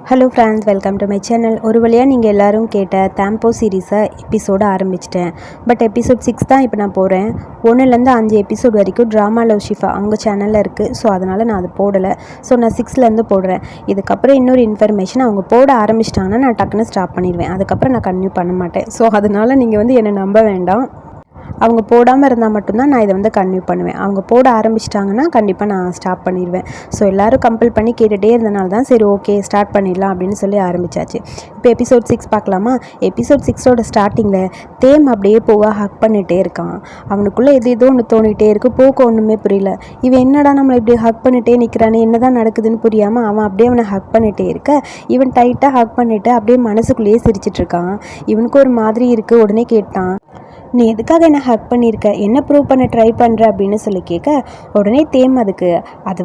Hello friends, welcome to my channel. ஒரு வழியாக நீங்கள் எல்லோரும் கேட்ட தேம்போ சீரீஸை எபிசோடு ஆரம்பிச்சிட்டேன். பட் எபிசோட் 6 தான் இப்போ நான் போகிறேன். 1லேருந்து 5 எபிசோட் வரைக்கும் ட்ராமா லவ் ஷிஃபா அவங்க சேனலில் இருக்குது. ஸோ அதனால் நான் அதை போடலை. ஸோ நான் 6லேருந்து போடுறேன். இதுக்கப்புறம் இன்னொரு இன்ஃபர்மேஷன் அவங்க போட ஆரம்பிச்சிட்டாங்கன்னா நான் டக்குன்னு ஸ்டாப் பண்ணிடுவேன். அதுக்கப்புறம் நான் கன்டினியூ பண்ண மாட்டேன். ஸோ அதனால் நீங்கள் என்னை நம்ப வேண்டாம். அவங்க போடாமல் இருந்தால் மட்டும்தான் நான் இதை கன்டினியூ பண்ணுவேன். அவங்க போட ஆரம்பிச்சிட்டாங்கன்னா கண்டிப்பாக நான் ஸ்டாப் பண்ணிடுவேன். ஸோ எல்லோரும் கம்பல் பண்ணி கேட்டுகிட்டே இருந்தனால தான் சரி ஓகே ஸ்டார்ட் பண்ணிடலாம் அப்படின்னு சொல்லி ஆரம்பித்தாச்சு. இப்போ எபிசோட் 6 பார்க்கலாமா? எபிசோட் 6ஓட ஸ்டார்டிங்கில் தேம் அப்படியே போவா ஹக் பண்ணிகிட்டே இருக்கான். அவனுக்குள்ளே ஏதோ ஒன்று தோணிகிட்டே இருக்குது. போக்க ஒன்றுமே புரியல. இவன் என்னடா நம்மளை இப்படி ஹக் பண்ணிகிட்டே நிற்கிறானே, என்ன தான் நடக்குதுன்னு புரியாமல் அவன் அப்படியே அவனை ஹக் பண்ணிகிட்டே இருக்க இவன் டைட்டாக ஹக் பண்ணிவிட்டு அப்படியே மனசுக்குள்ளேயே சிரிச்சிட்ருக்கான். இவனுக்கு ஒரு மாதிரி இருக்குது. உடனே கேட்டான், நீ எதுக்காக என்ன ஹக் பண்ணியிருக்க, என்ன ப்ரூவ் பண்ண ட்ரை பண்ணுற அப்படின்னு சொல்லி கேட்க உடனே தேம் அதுக்கு அது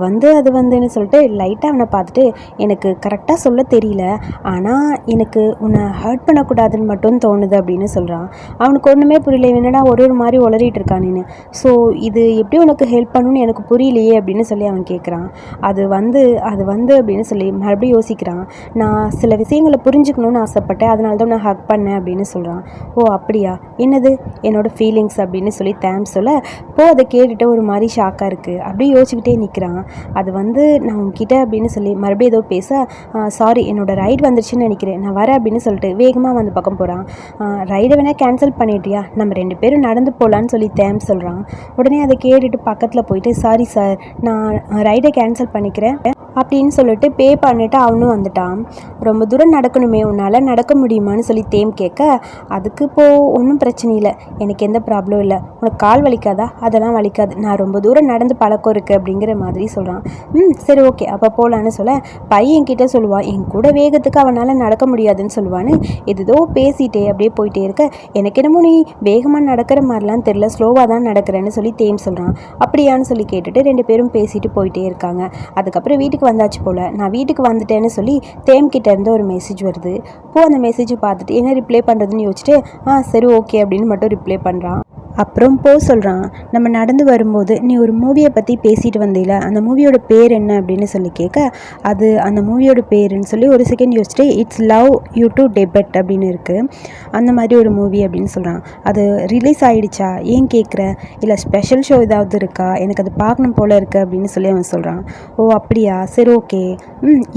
வந்துன்னு சொல்லிட்டு லைட்டாக அவனை பார்த்துட்டு எனக்கு கரெக்டாக சொல்ல தெரியல, ஆனால் எனக்கு உன்னை ஹர்ட் பண்ணக்கூடாதுன்னு மட்டும் தோணுது அப்படின்னு சொல்கிறான். அவனுக்கு ஒன்றுமே புரியல. என்னடா ஒரு மாதிரி உளறிட்டு இருக்கானேன்னு. ஸோ இது எப்படி உனக்கு ஹெல்ப் பண்ணணும்னு எனக்கு புரியலையே அப்படின்னு சொல்லி அவன் கேட்குறான். அது வந்து அப்படின்னு சொல்லி மறுபடியும் யோசிக்கிறான். நான் சில விஷயங்களை புரிஞ்சுக்கணும்னு ஆசைப்பட்டேன், அதனால தான் நான் ஹக் பண்ணேன் அப்படின்னு சொல்கிறான். ஓ அப்படியா, என்னது என்னோடய ஃபீலிங்ஸ் அப்படின்னு சொல்லி தேம் சொல்ல அதை கேட்டுட்டு ஒரு மாதிரி ஷாக்காக இருக்குது. அப்படியே யோசிச்சுக்கிட்டே நிற்கிறான். அது நான் உங்ககிட்ட அப்படின்னு சொல்லி மறுபடியும் ஏதோ பேச சாரி என்னோடய ரைடு வந்துருச்சுன்னு நினைக்கிறேன், நான் வரேன் அப்படின்னு சொல்லிட்டு வேகமாக வந்து பக்கம் போகிறான். ரைடை வேணால் கேன்சல் பண்ணிட்டியா, நம்ம 2 பேரும் நடந்து போகலான்னு சொல்லி தேம் சொல்கிறான். உடனே அதை கேட்டுட்டு பக்கத்தில் போயிட்டு சாரி சார், நான் ரைடை கேன்சல் பண்ணிக்கிறேன் அப்படின்னு சொல்லிட்டு பே பண்ணிவிட்டு அவனும் வந்துட்டான். ரொம்ப தூரம் நடக்கணுமே, உன்னால் நடக்க முடியுமான்னு சொல்லி தேம் கேட்க அதுக்கு ஒன்றும் பிரச்சனை இல்லை, எனக்கு எந்த ப்ராப்ளம் இல்லை, உனக்கு கால் வலிக்காதா, அதெல்லாம் வலிக்காது, நான் ரொம்ப தூரம் நடந்து பழக்கம் இருக்குது அப்படிங்கிற மாதிரி சொல்கிறான். சரி ஓகே அப்போ போகலான்னு சொல்ல பையன்கிட்ட சொல்லுவான், என் கூட வேகத்துக்கு அவனால் நடக்க முடியாதுன்னு சொல்லுவான்னு ஏதோ பேசிகிட்டே அப்படியே போயிட்டே இருக்க எனக்கு என்னமோ நீ வேகமாக நடக்கிற மாதிரிலாம் தெரில, ஸ்லோவாக தான் நடக்கிறேன்னு சொல்லி தேம் சொல்கிறான். அப்படியான்னு சொல்லி கேட்டுட்டு 2 பேரும் பேசிட்டு போயிட்டே இருக்காங்க. அதுக்கப்புறம் வீட்டுக்கு வந்தாச்சு போல். நான் வீட்டுக்கு வந்துட்டேன்னு சொல்லி தேம் கிட்ட இருந்து ஒரு மெசேஜ் வருது. அந்த மெசேஜை பார்த்துட்டு என்ன ரிப்ளை பண்ணுறதுன்னு யோசிச்சுட்டு சரி ஓகே அப்படின்னு மட்டும் ரிப்ளை பண்ணுறான். அப்புறம் சொல்கிறான், நம்ம நடந்து வரும்போது நீ ஒரு மூவியை பற்றி பேசிட்டு வந்தீல, அந்த மூவியோட பேர் என்ன அப்படின்னு சொல்லி கேட்க அது அந்த மூவியோட பேருன்னு சொல்லி ஒரு செகண்ட் யோசிச்சுட்டு இட்ஸ் லவ் யூ டு டெபெட் அப்படின்னு இருக்குது, அந்த மாதிரி ஒரு மூவி அப்படின்னு சொல்கிறான். அது ரிலீஸ் ஆகிடுச்சா, ஏன் கேட்குற, இல்லை ஸ்பெஷல் ஷோ ஏதாவது இருக்கா, எனக்கு அது பார்க்கணும் போல் இருக்குது அப்படின்னு சொல்லி அவன் சொல்கிறான். ஓ அப்படியா, சரி ஓகே,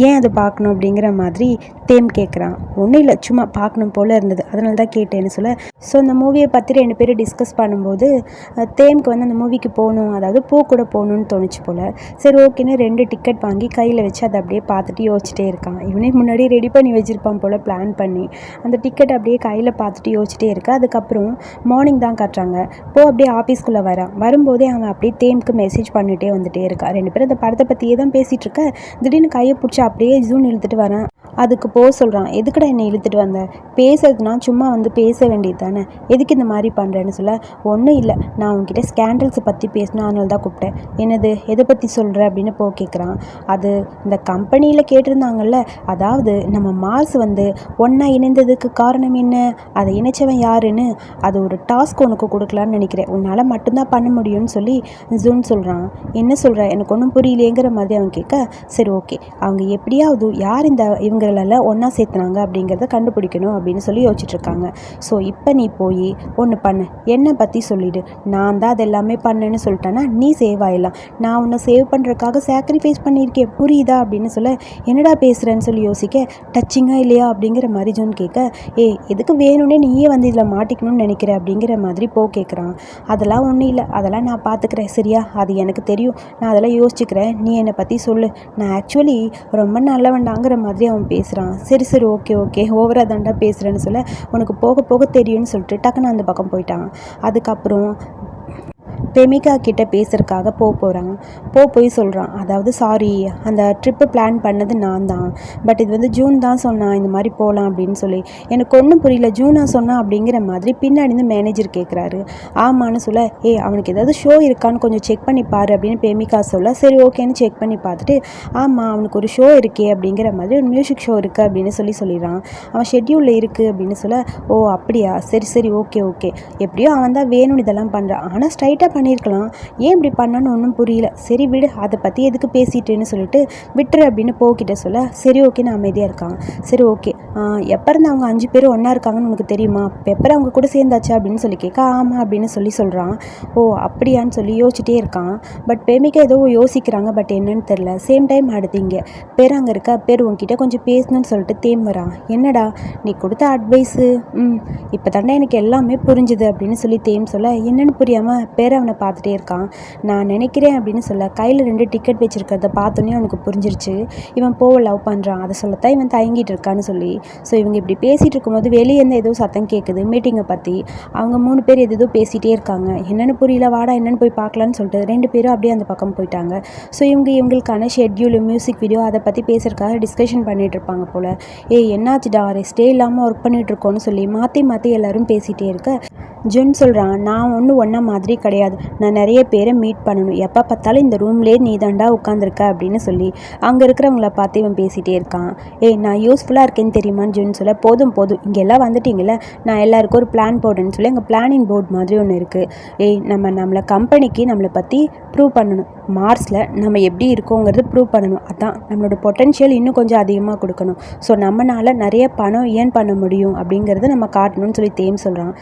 ஏன் அதை பார்க்கணும் அப்படிங்கிற மாதிரி தேம் கேட்குறான். ஒன்றும் இல்லை, சும்மா பார்க்கணும் போல் இருந்தது, அதனால தான் கேட்டேன்னு சொல்ல ஸோ அந்த மூவியை பற்றி 2 பேரும் டிஸ்கஸ் பண்ணும்போது தேம்க்கு அந்த மூவிக்கு போகணும், அதாவது பூ கூட போகணுன்னு தோணுச்சு போல். சரி ஓகேன்னு 2 டிக்கெட் வாங்கி கையில் வச்சு அதை அப்படியே பார்த்துட்டு யோசிச்சிட்டே இருக்கான். இவனே முன்னாடி ரெடி பண்ணி வச்சுருப்பான் போல், பிளான் பண்ணி அந்த டிக்கெட் அப்படியே கையில் பார்த்துட்டு யோசிச்சிட்டே இருக்கா. அதுக்கப்புறம் மார்னிங் தான் காட்டுறாங்க. அப்படியே ஆஃபீஸ்க்குள்ளே வரும்போதே அவன் அப்படியே தேம்க்கு மெசேஜ் பண்ணிகிட்டே வந்துகிட்டே இருக்கான். 2 பேரும் அந்த படத்தை பற்றியே தான் பேசிகிட்டு இருக்க. திடீர்னு கையை பிடிச்சி அப்படியே ஜூன் இழுத்துட்டு வரேன். அதுக்கு சொல்கிறான், எதுக்கடா என்னை இழுத்துட்டு வந்த, பேசுறதுனா சும்மா பேச வேண்டியது தானே, எதுக்கு இந்த மாதிரி பண்ணுறேன்னு சொல்ல ஒன்றும் இல்லை, நான் உங்ககிட்ட ஸ்கேண்டல்ஸை பற்றி பேசணும், அதனால தான் கூப்பிட்டேன். என்னது, எதை பற்றி சொல்கிற அப்படின்னு கேட்குறான். அது இந்த கம்பெனியில் கேட்டிருந்தாங்கல்ல, அதாவது நம்ம மார்ஸ் ஒன்றா இணைந்ததுக்கு காரணம் என்ன, அதை இணைச்சவன் யாருன்னு, அது ஒரு டாஸ்க் உனக்கு கொடுக்கலான்னு நினைக்கிறேன், உன்னால் மட்டும்தான் பண்ண முடியும்னு சொல்லி ஜூன் சொல்கிறான். என்ன சொல்கிற, எனக்கு ஒன்றும் புரியலேங்கிற மாதிரி அவன் கேட்க சரி ஓகே, அவங்க எப்படியாவது யார் இவங்களெல்லாம் ஒன்றா சேர்த்துனாங்க அப்படிங்கிறத கண்டுபிடிக்கணும் அப்படின்னு சொல்லி யோசிச்சுட்ருக்காங்க. ஸோ இப்போ நீ போய் ஒன்று பண்ணு, என்னை பற்றி சொல்லிவிடு, நான் தான் அது எல்லாமே பண்ணேன்னு சொல்லிட்டேன்னா நீ சேவ் ஆகிடலாம், நான் உன்னை சேவ் பண்ணுறதுக்காக சாக்ரிஃபைஸ் பண்ணியிருக்கேன், புரியுதா அப்படின்னு சொல்ல என்னடா பேசுகிறேன்னு சொல்லி யோசிக்க டச்சிங்காக இல்லையா அப்படிங்கிற மாதிரி ஜோன் கேட்க எதுக்கு வேணும்னே நீயே இதில் மாட்டிக்கணும்னு நினைக்கிற அப்படிங்கிற மாதிரி கேட்குறான். அதெல்லாம் ஒன்றும் இல்லை, அதெல்லாம் நான் பார்த்துக்கிறேன் சரியா, அது எனக்கு தெரியும், நான் அதெல்லாம் யோசிச்சுக்கிறேன், நீ என்னை பற்றி சொல்லு, நான் ஆக்சுவலி ரொம்ப நல்லவண்டாங்கிற மாதிரி அவன் பேசுகிறான். சரி ஓகே ஓவராக தாண்டா பேசுகிறேன்னு சொல்ல உனக்கு போக போக தெரியும்னு சொல்லிட்டு டக்குன்னு அந்த பக்கம் போயிட்டான். அதுக்கப்புறம் பெமிகா கிட்ட பேசுறதுக்காக போகிறான். போய் சொல்கிறான், அதாவது சாரி, அந்த ட்ரிப்பு பிளான் பண்ணது நான் தான், பட் இது ஜூன் தான் சொன்னான் இந்த மாதிரி போகலாம் அப்படின்னு சொல்லி, எனக்கு ஒன்றும் புரியல, ஜூனா சொன்னான் அப்படிங்கிற மாதிரி பின்னாடி மேனேஜர் கேட்குறாரு. ஆமான்னு சொல்ல அவனுக்கு ஏதாவது ஷோ இருக்கான்னு கொஞ்சம் செக் பண்ணி பாரு அப்படின்னு பெமிகா சொல்ல சரி ஓகேன்னு செக் பண்ணி பார்த்துட்டு ஆமாம் அவனுக்கு ஒரு ஷோ இருக்கே அப்படிங்கிற மாதிரி ஒரு மியூசிக் ஷோ இருக்குது அப்படின்னு சொல்லிடுறான். அவன் ஷெட்யூலில் இருக்குது அப்படின்னு சொல்ல ஓ அப்படியா, சரி ஓகே எப்படியோ அவன் தான் வேணும்னு இதெல்லாம் பண்ணுறான், ஆனால் ஸ்ட்ரைட்டாக பண்ணியிருக்கலாம், ஏன் இப்படி பண்ணான்னு ஒன்றும் புரியல. சரி விடு, அதை பற்றி எதுக்கு பேசிட்டுன்னு சொல்லிட்டு விட்டுரு அப்படின்னு போகிட்ட சொல்ல சரி ஓகேன்னு அமைதியாக இருக்கான். சரி ஓகே, எப்போ இருந்து அவங்க 5 பேரும் ஒன்றா இருக்காங்கன்னு உனக்கு தெரியுமா? பெப்பர் அவங்க கூட சேர்ந்தாச்சா அப்படின்னு சொல்லி கேட்க ஆமாம் அப்படின்னு சொல்கிறான். ஓ அப்படியான்னு சொல்லி யோசிச்சுட்டே இருக்கான். பட் பெமிக்கா ஏதோ யோசிக்கிறாங்க, பட் என்னன்னு தெரில. சேம் டைம் அடுத்து இங்கே பேர் அங்கே இருக்க பேர் உங்ககிட்ட கொஞ்சம் பேசணும்னு சொல்லிட்டு தேம் வரான். என்னடா நீ கொடுத்த அட்வைஸு இப்போ தாண்டா எனக்கு எல்லாமே புரிஞ்சுது அப்படின்னு சொல்லி தேம் சொல்ல என்னென்னு புரியாமல் பேர் அவனை பார்த்துட்டே இருக்கான். நான் நினைக்கிறேன் அப்படின்னு சொல்ல கையில் 2 டிக்கெட் வச்சுருக்கிறத பார்த்தோன்னே அவனுக்கு புரிஞ்சிருச்சு இவன் போக லவ் பண்ணுறான். அதை சொல்லத்தான் இவன் தயங்கிட்டு இருக்கான்னு சொல்லி. ஸோ இவங்க இப்படி பேசிகிட்டு இருக்கும்போது வெளியேருந்து ஏதோ சத்தம் கேட்குது மீட்டிங்கை பற்றி. அவங்க 3 பேர் எதோ பேசிகிட்டே இருக்காங்க. என்னென்னு புரியல, வாடா என்னென்னு போய் பார்க்கலான்னு சொல்லிட்டு 2 பேரும் அப்படியே அந்த பக்கம் போயிட்டாங்க. ஸோ இவங்களுக்கான ஷெட்யூலு மியூசிக் வீடியோ அதை பற்றி பேசுறதுக்காக டிஸ்கஷன் பண்ணிகிட்டு இருப்பாங்க போல். என்னாச்சுடா ரெஸ்டே இல்லாமல் ஒர்க் பண்ணிகிட்ருக்கோன்னு சொல்லி மாற்றி எல்லோரும் பேசிகிட்டே இருக்க ஜுன் சொல்கிறான், நான் ஒன்றா மாதிரி கிடையாது, நான் நிறைய பேரை மீட் பண்ணணும், எப்போ பார்த்தாலும் இந்த ரூம்லேயே நீ தாண்டா உட்காந்துருக்க அப்படின்னு சொல்லி அங்கே இருக்கிறவங்கள பார்த்து இவன் பேசிகிட்டே இருக்கான். நான் யூஸ்ஃபுல்லாக இருக்கேன்னு தெரியுமான்னு ஜுன் சொல்ல போதும் இங்கே எல்லாம் வந்துட்டிங்கள, நான் எல்லாருக்கும் ஒரு பிளான் போடுறேன்னு சொல்லி அங்கே பிளானிங் போர்டு மாதிரி ஒன்று இருக்குது. நம்மளை கம்பெனிக்கு நம்மளை பற்றி ப்ரூவ் பண்ணணும், மார்ஸில் நம்ம எப்படி இருக்கோங்கிறது ப்ரூவ் பண்ணணும், அதான் நம்மளோட பொட்டென்ஷியல் இன்னும் கொஞ்சம் அதிகமாக கொடுக்கணும், ஸோ நம்மளால் நிறைய பணம் ஏர்ன் பண்ண முடியும் அப்படிங்கிறத நம்ம காட்டணும்னு சொல்லி தேம் சொல்கிறான்.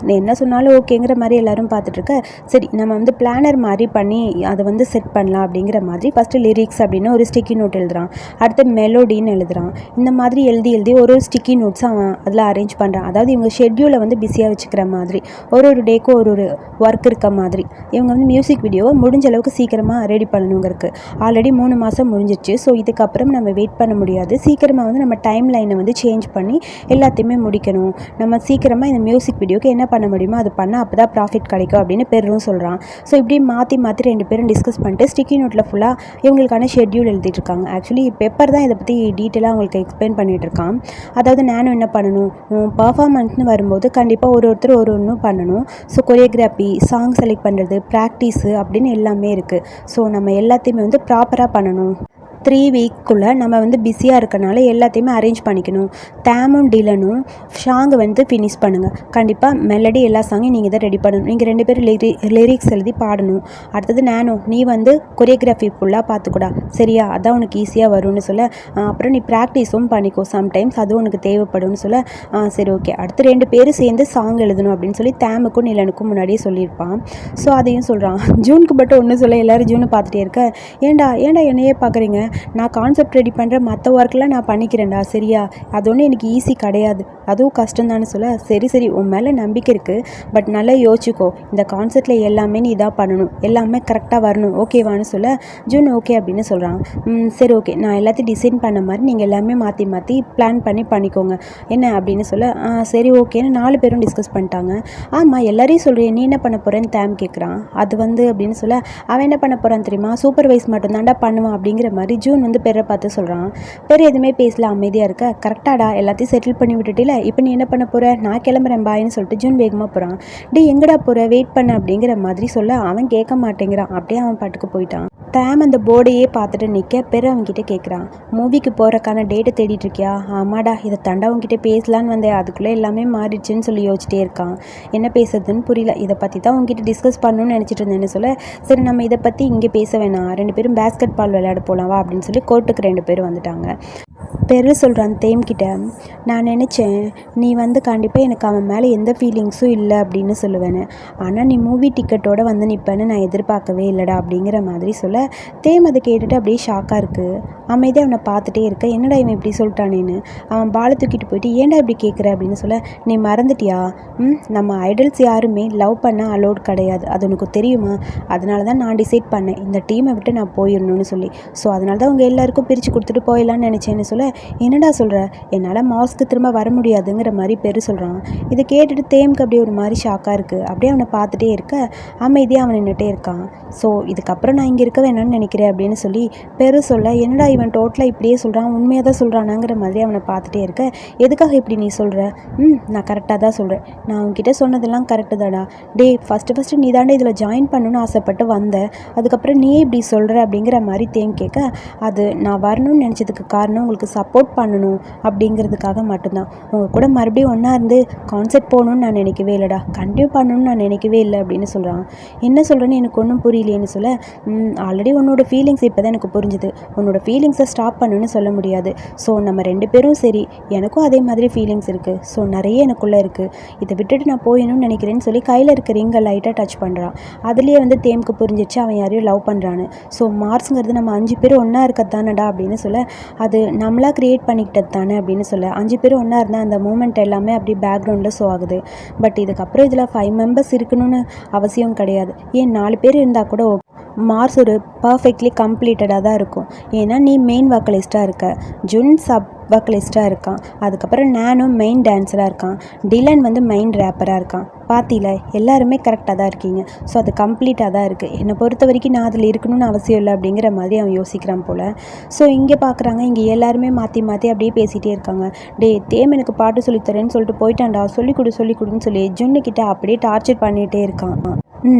நீ என்ன சொன்னாலும் ஓகேங்கிற மாதிரி எல்லோரும் பார்த்துட்ருக்க. சரி நம்ம வந்து பிளானர் மாதிரி பண்ணி அதை செட் பண்ணலாம் அப்படிங்கிற மாதிரி ஃபஸ்ட்டு லிரிக்ஸ் அப்படின்னு ஒரு ஸ்டிக்கி நோட் எழுதுறான். அடுத்து மெலோடின்னு எழுதுறான். இந்த மாதிரி எழுதி ஒரு ஸ்டிக்கி நோட்ஸ் அவன் அதில் அரேஞ்ச் பண்ணுறான். அதாவது இவங்க ஷெட்யூலை பிஸியாக வச்சுக்கிற மாதிரி, ஒரு டேக்கும் ஒரு ஒர்க் இருக்க மாதிரி. இவங்க மியூசிக் வீடியோவை முடிஞ்ச அளவுக்கு சீக்கிரமாக ரெடி பண்ணணுங்கிறதுக்கு. ஆல்ரெடி 3 மாதம் முடிஞ்சிச்சு. ஸோ இதுக்கப்புறம் நம்ம வெயிட் பண்ண முடியாது, சீக்கிரமாக நம்ம டைம் லைனை சேஞ்ச் பண்ணி எல்லாத்தையுமே முடிக்கணும். நம்ம சீக்கிரமாக இந்த மியூசிக் வீடியோக்கு என்ன பண்ண முடியுமோ அது பண்ணால் அப்போ தான் ப்ராஃபிட் கிடைக்கும் அப்படின்னு பெரும் சொல்கிறான். ஸோ இப்படி மாற்றி 2 பேரும் டிஸ்கஸ் பண்ணிட்டு ஸ்டிக்கி நோட்டில் ஃபுல்லாக இவங்களுக்கான ஷெட்யூல் எழுதிட்டு இருக்காங்க. ஆக்சுவலி பெப்பர் தான் இதை பற்றி டீட்டெயிலாக அவங்களுக்கு எக்ஸ்பிளைன் பண்ணிகிட்டு இருக்கான். அதாவது நானும் என்ன பண்ணணும், பர்ஃபார்மன்ஸ்னு வரும்போது கண்டிப்பாக ஒருத்தர் ஒன்று பண்ணணும். ஸோ கொரியோகிராஃபி, சாங் செலக்ட் பண்ணுறது, ப்ராக்டிஸு அப்படின்னு எல்லாமே இருக்குது. ஸோ நம்ம எல்லாத்தையுமே ப்ராப்பராக பண்ணணும். 3 வீக்குள்ளே நம்ம பிஸியாக இருக்கனால எல்லாத்தையுமே அரேஞ்ச் பண்ணிக்கணும். டேமும் டிலனும் சாங்கை ஃபினிஷ் பண்ணுங்கள். கண்டிப்பாக மெலடி எல்லா சாங்கையும் நீங்கள் தான் ரெடி பண்ணணும். நீங்கள் 2 பேரும் லிரிக்ஸ் எழுதி பாடணும். அடுத்தது நானும் நீ கொரியோகிராஃபி ஃபுல்லாக பார்த்துக்கூடா, சரியா? அதான் உனக்கு ஈஸியாக வரும்னு சொல்ல, அப்புறம் நீ ப்ராக்டிஸும் பண்ணிக்கோ, சம்டைம்ஸ் அதுவும் உனக்கு தேவைப்படும்னு சொல்ல, சரி ஓகே. அடுத்து 2 பேரும் சேர்ந்து சாங் எழுதணும் அப்படின்னு சொல்லி டேமுக்கும் நிலனுக்கும் முன்னாடியே சொல்லியிருப்பான். ஸோ அதையும் சொல்கிறான். ஜூனுக்கு மட்டும் ஒன்றும் சொல்ல எல்லோரும் ஜூனை பார்த்துட்டே இருக்க, ஏண்டா என்னையே பார்க்குறீங்க, நான் கான்செப்ட் ரெடி பண்ணுற மற்ற ஒர்க்கெலாம் நான் பண்ணிக்கிறேன்டா, சரியா? அது ஒன்றும் எனக்கு ஈஸி கிடையாது, அதுவும் கஷ்டம்தான்னு சொல்ல, சரி உன் மேலே நம்பிக்கை இருக்குது, பட் நல்லா யோசிச்சுக்கோ, இந்த கான்செப்டில் எல்லாமே நீ இதாக பண்ணணும், எல்லாமே கரெக்டாக வரணும், ஓகேவான்னு சொல்ல ஜூன் ஓகே அப்படின்னு சொல்கிறான். சரி ஓகே, நான் எல்லாத்தையும் டிசைன் பண்ண மாதிரி நீங்கள் எல்லாமே மாற்றி பிளான் பண்ணிக்கோங்க என்ன அப்படின்னு சொல்ல, சரி ஓகேன்னு 4 பேரும் டிஸ்கஸ் பண்ணிட்டாங்க. ஆமாம் எல்லாரையும் சொல்கிறேன், நீ என்ன பண்ண போகிறேன்னு தேம் கேட்குறான். அது அப்படின்னு சொல்ல, அவன் என்ன பண்ண போகிறான் தெரியுமா, சூப்பர்வைஸ் மட்டும்தான்டா பண்ணுவான் அப்படிங்கிற மாதிரி ஜூன் பெரை பார்த்து சொல்கிறான். பெரு எதுவுமே பேசல, அமைதியாக இருக்க. கரெக்டாடா எல்லாத்தையும் செட்டில் பண்ணி விட்டுட்டில, இப்போ நீ என்ன பண்ண போகிற, நான் கிளம்புறேன் பாயின்னு சொல்லிட்டு ஜூன் வேகமாக போகிறான். எங்கடா போகிற, வெயிட் பண்ண அப்படிங்கிற மாதிரி சொல்ல அவன் கேட்க மாட்டேங்கிறான். அப்படியே அவன் பாட்டுக்கு போயிட்டான். டேம் அந்த போர்டையே பார்த்துட்டு நிற்க பெரு அவங்ககிட்ட கேட்குறான், மூவிக்கு போகிறக்கான டேட்டை தேடிட்டு இருக்கியா? ஆமாடா, இதை தாண்டா அவங்ககிட்ட பேசலான்னு வந்தேன், அதுக்குள்ளே எல்லாமே மாறிடுச்சுன்னு சொல்லி யோசிச்சிட்டே இருக்கான். என்ன பேசுறதுன்னு புரியல, இதை பற்றி தான் உங்ககிட்ட டிஸ்கஸ் பண்ணணும்னு நினச்சிட்டு இருந்தேன்னு சொல்ல, சரி நம்ம இதை பற்றி இங்கே பேச வேணாம், 2 பேரும் பேஸ்கெட் பால் விளையாட போகலாம் வா அப்படின்னு சொல்லி கோர்ட்டுக்கு 2 பேரும் வந்துட்டாங்க. பெரு சொல்கிறான் தேம்கிட்ட, நான் நினச்சேன் நீ கண்டிப்பாக எனக்கு அவன் மேலே எந்த ஃபீலிங்ஸும் இல்லை அப்படின்னு சொல்லுவேன்னு, ஆனால் நீ மூவி டிக்கெட்டோடு நிற்பேன்னு நான் எதிர்பார்க்கவே இல்லைடா அப்படிங்கிற மாதிரி சொல்ல, தேம் அதை கேட்டுட்டு அப்படியே ஷாக்காக இருக்குது. அமைதியாக அவனை பார்த்துட்டே இருக்க, என்னடா இவன் இப்படி சொல்லிட்டானேன்னு. அவன் பாலை தூக்கிட்டு போயிட்டு ஏன்டா இப்படி கேட்குற அப்படின்னு சொல்ல, நீ மறந்துட்டியா, நம்ம ஐடல்ஸ் யாருமே லவ் பண்ண அலோட் கிடையாது, அது உனக்கு தெரியுமா? அதனால தான் நான் டிசைட் பண்ணேன் இந்த டீமை விட்டு நான் போயிடணும்னு சொல்லி. ஸோ அதனால தான் அவங்க எல்லாருக்கும் பிரித்து கொடுத்துட்டு போயிடலான்னு நினச்சேன்னு சொல்ல, என்னடா சொல்கிற, என்னால் மாஸ்க்கு திரும்ப வர முடியாதுங்கிற மாதிரி பெரு சொல்கிறான். இதை கேட்டுட்டு தேம்க்கு அப்படியே ஒரு மாதிரி ஷாக்காக இருக்குது. அப்படியே அவனை பார்த்துட்டே இருக்க அமைதியாக அவன் நின்றுட்டே இருக்கான். ஸோ இதுக்கப்புறம் நான் இங்கே இருக்க வேணாம்னு நினைக்கிறேன் அப்படின்னு சொல்லி பெரு சொல்ல, என்னடா இவன் டோட்டலாக இப்படியே சொல்கிறான், உண்மையாக தான் சொல்கிறானாங்கிற மாதிரி அவனை பார்த்துட்டே இருக்க, எதுக்காக இப்படி நீ சொல்கிற? நான் கரெக்டாக தான் சொல்கிறேன், நான் அவன்கிட்ட சொன்னதெல்லாம் கரெக்டு தாடா. ஃபஸ்ட்டு நீ தாண்டா இதில் ஜாயின் பண்ணணும்னு ஆசைப்பட்டு வந்த, அதுக்கப்புறம் நீயே இப்படி சொல்கிற அப்படிங்கிற மாதிரி தேம் கேட்க, அது நான் வரணும்னு நினச்சதுக்கு காரணம் உங்களுக்கு சப்போர்ட் பண்ணணும் அப்படிங்கிறதுக்காக மட்டும்தான். உங்கள் கூட மறுபடியும் ஒன்றா இருந்து கான்செர்ட் போகணுன்னு நான் நினைக்கவே இல்லைடா, கண்டினியூ பண்ணணும்னு நான் நினைக்கவே இல்லை அப்படின்னு சொல்கிறான். என்ன சொல்கிறேன்னு எனக்கு ஒன்றும் புரியலையேன்னு சொல்ல, ஆல்ரெடி உன்னோட ஃபீலிங்ஸ் இப்போ தான் எனக்கு புரிஞ்சுது, உன்னோட ஃபீலிங்ஸை ஸ்டாப் பண்ணுன்னு சொல்ல முடியாது. ஸோ நம்ம 2 பேரும் சரி, எனக்கும் அதே மாதிரி ஃபீலிங்ஸ் இருக்குது. ஸோ நிறைய எனக்குள்ளே இருக்குது, இதை விட்டுட்டு நான் போயிடணும்னு நினைக்கிறேன்னு சொல்லி கையில் இருக்க ரிங்கை லைட்டாக டச் பண்ணுறான். அதுலேயே வந்து தேம்க்கு புரிஞ்சிச்சு அவன் யாரையும் லவ் பண்ணுறான்னு. ஸோ மார்ஸுங்கிறது நம்ம 5 பேரும் ஒன்றா இருக்கிறது தானடா அப்படின்னு சொல்ல, அது நம்மளாக க்ரியேட் பண்ணிக்கிட்டது தானே அப்படின்னு சொல்ல, 5 பேரும் ஒன்றா இருந்தால் அந்த மூமெண்ட் எல்லாமே அப்படி பேக்ரவுண்டில் ஷோ ஆகுது. பட் இதுக்கப்புறம் இதில் 5 மெம்பர்ஸ் இருக்கணும்னு அவசியம் கிடையாது. ஏன் 4 பேர் இருந்தால் கூட மார்ஸ் ஒரு பர்ஃபெக்ட்லி கம்ப்ளீட்டடாக தான் இருக்கும். ஏன்னா நீ மெயின் வாக்கலிஸ்ட்டாக இருக்க, ஜுன் சப் வாக்கலிஸ்ட்டாக இருக்கான், அதுக்கப்புறம் நானும் மெயின் டான்ஸராக இருக்கான், டிலன் வந்து மெயின் ரேப்பராக இருக்கான். பார்த்தில எல்லாருமே கரெக்டாக தான் இருக்கீங்க. ஸோ அது கம்ப்ளீட்டாக தான் இருக்குது. என்னை பொறுத்த வரைக்கும் நான் அதில் இருக்கணும்னு அவசியம் இல்லை அப்படிங்கிற மாதிரி அவன் யோசிக்கிறான் போல். ஸோ இங்கே பார்க்குறாங்க, இங்கே எல்லாருமே மாற்றி மாற்றி அப்படியே பேசிகிட்டே இருக்காங்க. தேம் எனக்கு பாட்டு சொல்லித்தரேன்னு சொல்லிட்டு போயிட்டான்டா, சொல்லிக் கொடுன்னு சொல்லி ஜுன்னுக்கிட்ட அப்படியே டார்ச்சர் பண்ணிகிட்டே இருக்கான்.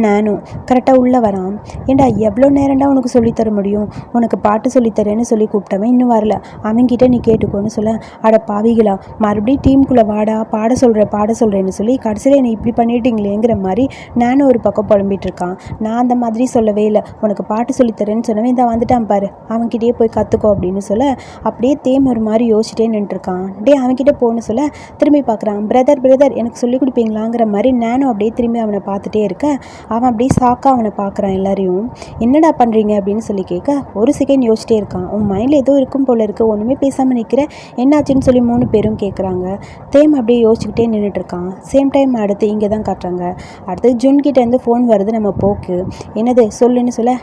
நானும் கரெக்டாக உள்ளே வரான். ஏண்டா எவ்வளோ நேரம்டா உனக்கு சொல்லித்தர முடியும், உனக்கு பாட்டு சொல்லித்தரேன்னு சொல்லி கூப்பிட்டவன் இன்னும் வரல, அவன்கிட்ட நீ கேட்டுக்கோன்னு சொல்ல, அட பாவிகளா மறுபடியும் டீமுக்குள்ளே வாடா பாட சொல்கிறேன்னு சொல்லி கடைசியில் என்னை இப்படி பண்ணிட்டீங்களேங்கிற மாதிரி நானும் ஒரு பக்கம் புலம்பிகிட்டு இருக்கான். நான் அந்த மாதிரி சொல்லவே இல்லை, உனக்கு பாட்டு சொல்லித்தரேன்னு சொன்னவன் இந்த வந்துட்டான் பாரு, அவன்கிட்டயே போய் கற்றுக்கோ அப்படின்னு சொல்ல, அப்படியே தேம் ஒரு மாதிரி யோசிச்சிட்டே நின்றுருக்கான். அவன்கிட்ட போன்னு சொல்ல திரும்பி பார்க்குறான். பிரதர் எனக்கு சொல்லிக் கொடுப்பீங்களாங்கிற மாதிரி நானும் அப்படியே திரும்பி அவனை பார்த்துட்டே இருக்க, அவன் அப்படியே சாக்கா அவனை பார்க்குறான். எல்லாரையும் என்னடா பண்ணுறீங்க அப்படின்னு சொல்லி கேட்க, ஒரு செகண்ட் யோசிச்சிட்டே இருக்கான். உன் மைண்டில் ஏதோ இருக்கும் போல இருக்குது, ஒன்றுமே பேசாமல் நிற்கிற, என்னாச்சுன்னு சொல்லி 3 பேரும் கேட்குறாங்க. தேம் அப்படியே யோசிச்சுக்கிட்டே நின்றுட்டுருக்கான். சேம் டைம் அடுத்து இங்கே தான் காட்டுறாங்க. அடுத்து ஜுன்கிட்டேருந்து ஃபோன் வருது நம்ம போக்கு. என்னது சொல்லுன்னு சொல்ல,